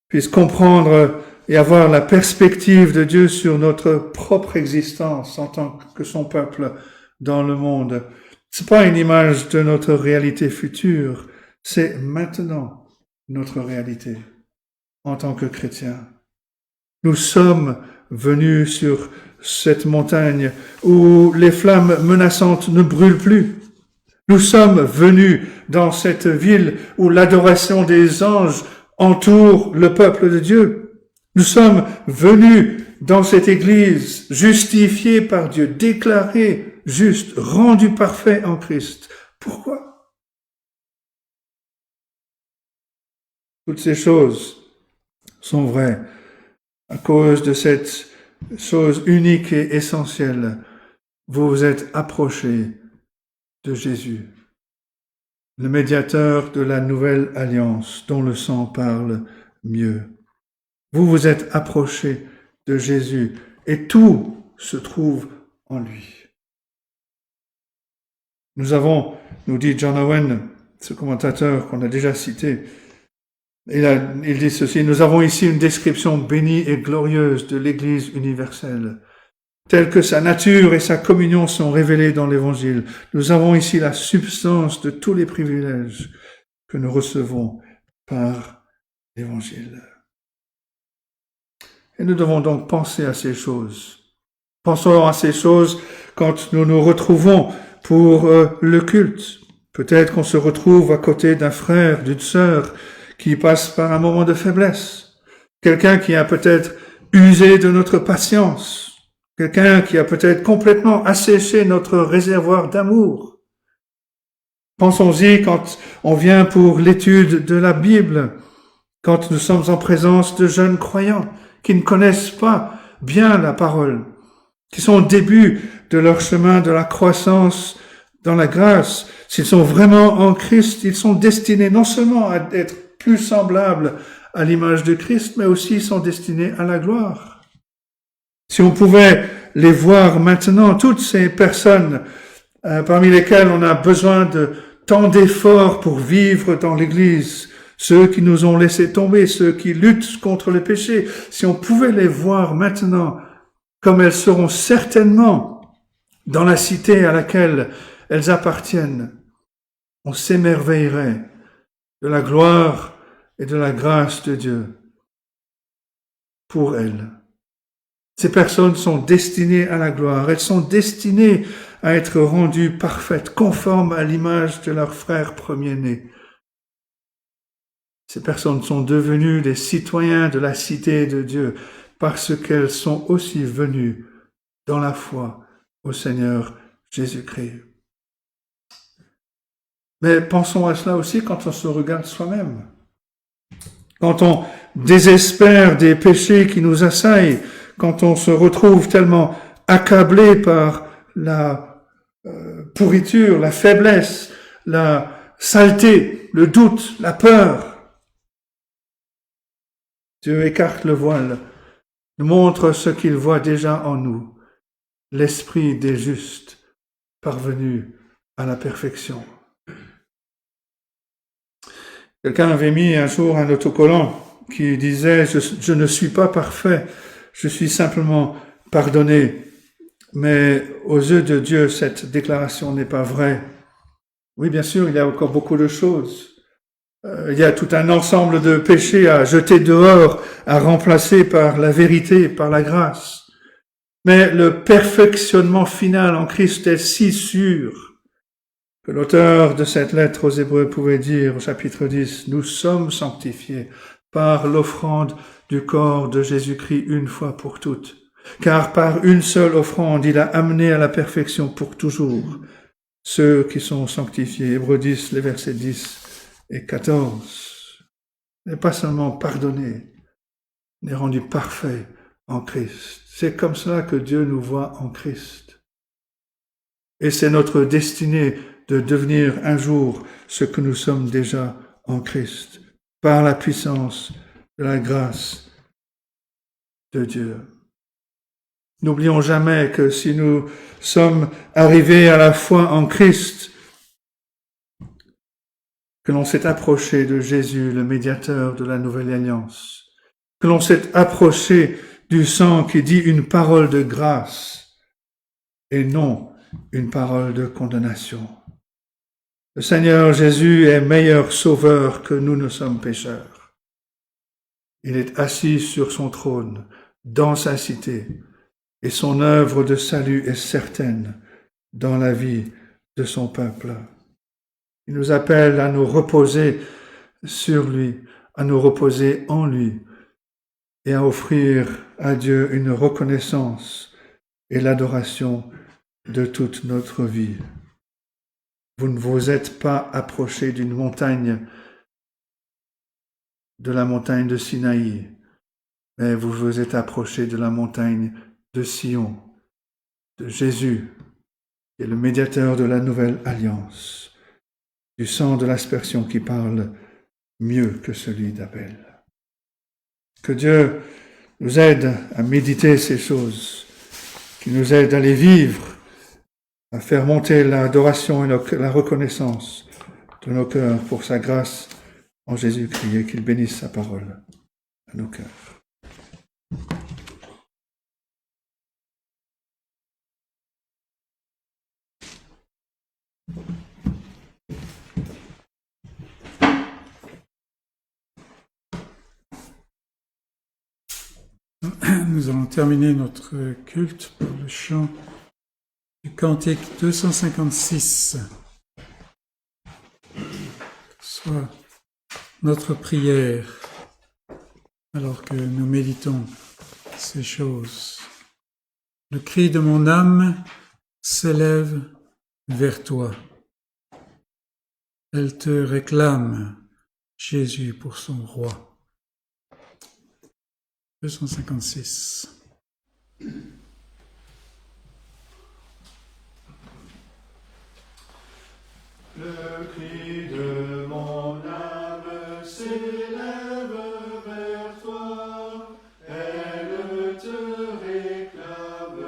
puisse comprendre et avoir la perspective de Dieu sur notre propre existence en tant que son peuple dans le monde. C'est pas une image de notre réalité future, c'est maintenant notre réalité en tant que chrétiens. Nous sommes venus sur cette montagne où les flammes menaçantes ne brûlent plus. Nous sommes venus dans cette ville où l'adoration des anges entoure le peuple de Dieu. Nous sommes venus dans cette église justifiée par Dieu, déclarée juste, rendue parfait en Christ. Pourquoi? Toutes ces choses sont vraies à cause de cette chose unique et essentielle. Vous vous êtes approchés de Jésus, le médiateur de la nouvelle alliance dont le sang parle mieux. Vous vous êtes approchés de Jésus et tout se trouve en lui. Nous avons, nous dit John Owen, ce commentateur qu'on a déjà cité, il dit ceci, nous avons ici une description bénie et glorieuse de l'Église universelle, telle que sa nature et sa communion sont révélées dans l'Évangile. Nous avons ici la substance de tous les privilèges que nous recevons par l'Évangile. Et nous devons donc penser à ces choses. Pensons à ces choses quand nous nous retrouvons pour le culte. Peut-être qu'on se retrouve à côté d'un frère, d'une sœur, qui passe par un moment de faiblesse, quelqu'un qui a peut-être usé de notre patience, quelqu'un qui a peut-être complètement asséché notre réservoir d'amour. Pensons-y quand on vient pour l'étude de la Bible, quand nous sommes en présence de jeunes croyants qui ne connaissent pas bien la parole, qui sont au début de leur chemin de la croissance dans la grâce. S'ils sont vraiment en Christ, ils sont destinés non seulement à être plus semblables à l'image de Christ, mais aussi sont destinés à la gloire. Si on pouvait les voir maintenant, toutes ces personnes parmi lesquelles on a besoin de tant d'efforts pour vivre dans l'Église, ceux qui nous ont laissé tomber, ceux qui luttent contre le péché, si on pouvait les voir maintenant comme elles seront certainement dans la cité à laquelle elles appartiennent, on s'émerveillerait de la gloire et de la grâce de Dieu. pour elles. Ces personnes sont destinées à la gloire, elles sont destinées à être rendues parfaites, conformes à l'image de leur frère premier-né. Ces personnes sont devenues des citoyens de la cité de Dieu parce qu'elles sont aussi venues dans la foi au Seigneur Jésus-Christ. Mais pensons à cela aussi quand on se regarde soi-même. Quand on désespère des péchés qui nous assaillent, quand on se retrouve tellement accablé par la pourriture, la faiblesse, la saleté, le doute, la peur, Dieu écarte le voile, nous montre ce qu'il voit déjà en nous, l'esprit des justes parvenu à la perfection. Quelqu'un avait mis un jour un autocollant qui disait « Je ne suis pas parfait, je suis simplement pardonné ». Mais aux yeux de Dieu, cette déclaration n'est pas vraie. Oui, bien sûr, il y a encore beaucoup de choses. Il y a tout un ensemble de péchés à jeter dehors, à remplacer par la vérité, par la grâce. Mais le perfectionnement final en Christ est si sûr que l'auteur de cette lettre aux Hébreux pouvait dire au chapitre 10, « Nous sommes sanctifiés par l'offrande du corps de Jésus-Christ une fois pour toutes. Car par une seule offrande, il a amené à la perfection pour toujours ceux qui sont sanctifiés. » Hébreux 10, les versets 10 et 14. N'est pas seulement pardonné, mais rendu parfait en Christ. C'est comme cela que Dieu nous voit en Christ. Et c'est notre destinée de devenir un jour ce que nous sommes déjà en Christ, par la puissance de la grâce de Dieu. N'oublions jamais que si nous sommes arrivés à la foi en Christ, que l'on s'est approché de Jésus, le médiateur de la nouvelle alliance, que l'on s'est approché du sang qui dit une parole de grâce et non une parole de condamnation. Le Seigneur Jésus est meilleur sauveur que nous ne sommes pécheurs. Il est assis sur son trône, dans sa cité, et son œuvre de salut est certaine dans la vie de son peuple. Il nous appelle à nous reposer sur lui, à nous reposer en lui, et à offrir à Dieu une reconnaissance et l'adoration de toute notre vie. Vous ne vous êtes pas approché d'une montagne, de la montagne de Sinaï, mais vous vous êtes approché de la montagne de Sion, de Jésus, qui est le médiateur de la nouvelle alliance, du sang de l'aspersion qui parle mieux que celui d'Abel. Que Dieu nous aide à méditer ces choses, qu'il nous aide à les vivre, à faire monter l'adoration et la reconnaissance de nos cœurs pour sa grâce en Jésus-Christ et qu'il bénisse sa parole à nos cœurs. Nous allons terminer notre culte par le chant du cantique 256. Soit notre prière alors que nous méditons ces choses. Le cri de mon âme s'élève vers toi. Elle te réclame, Jésus, pour son roi. 256. Le cri de mon âme s'élève vers toi, elle te réclame,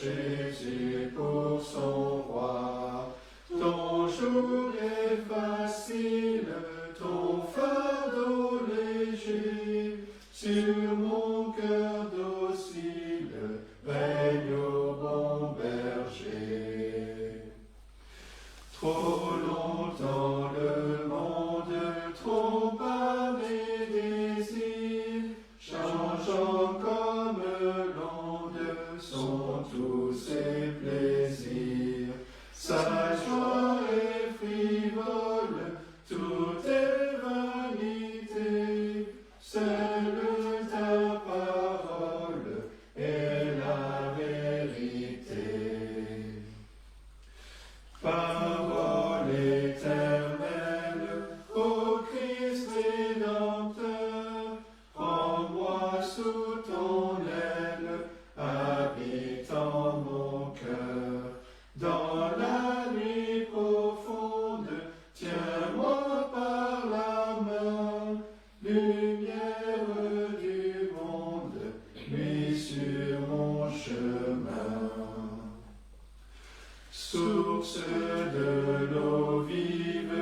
Jésus, pour son roi. Ton jour est facile, ton fardeau léger, sur mon cœur docile, règne au bon berger. Trop longtemps le source de l'eau vive,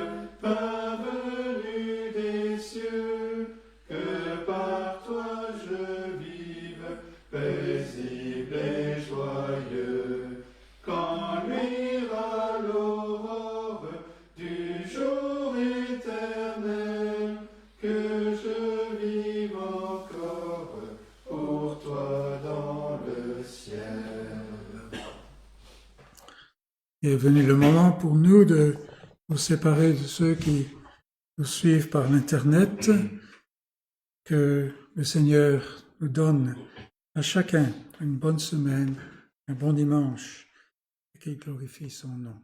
pain venu des cieux, que par toi je vive, paisible et joyeux. Quand luira l'aurore du jour éternel, que je vive encore pour toi dans le ciel. Il est venu le moment pour nous de nous séparer de ceux qui nous suivent par l'Internet, que le Seigneur nous donne à chacun une bonne semaine, un bon dimanche, et qu'il glorifie son nom.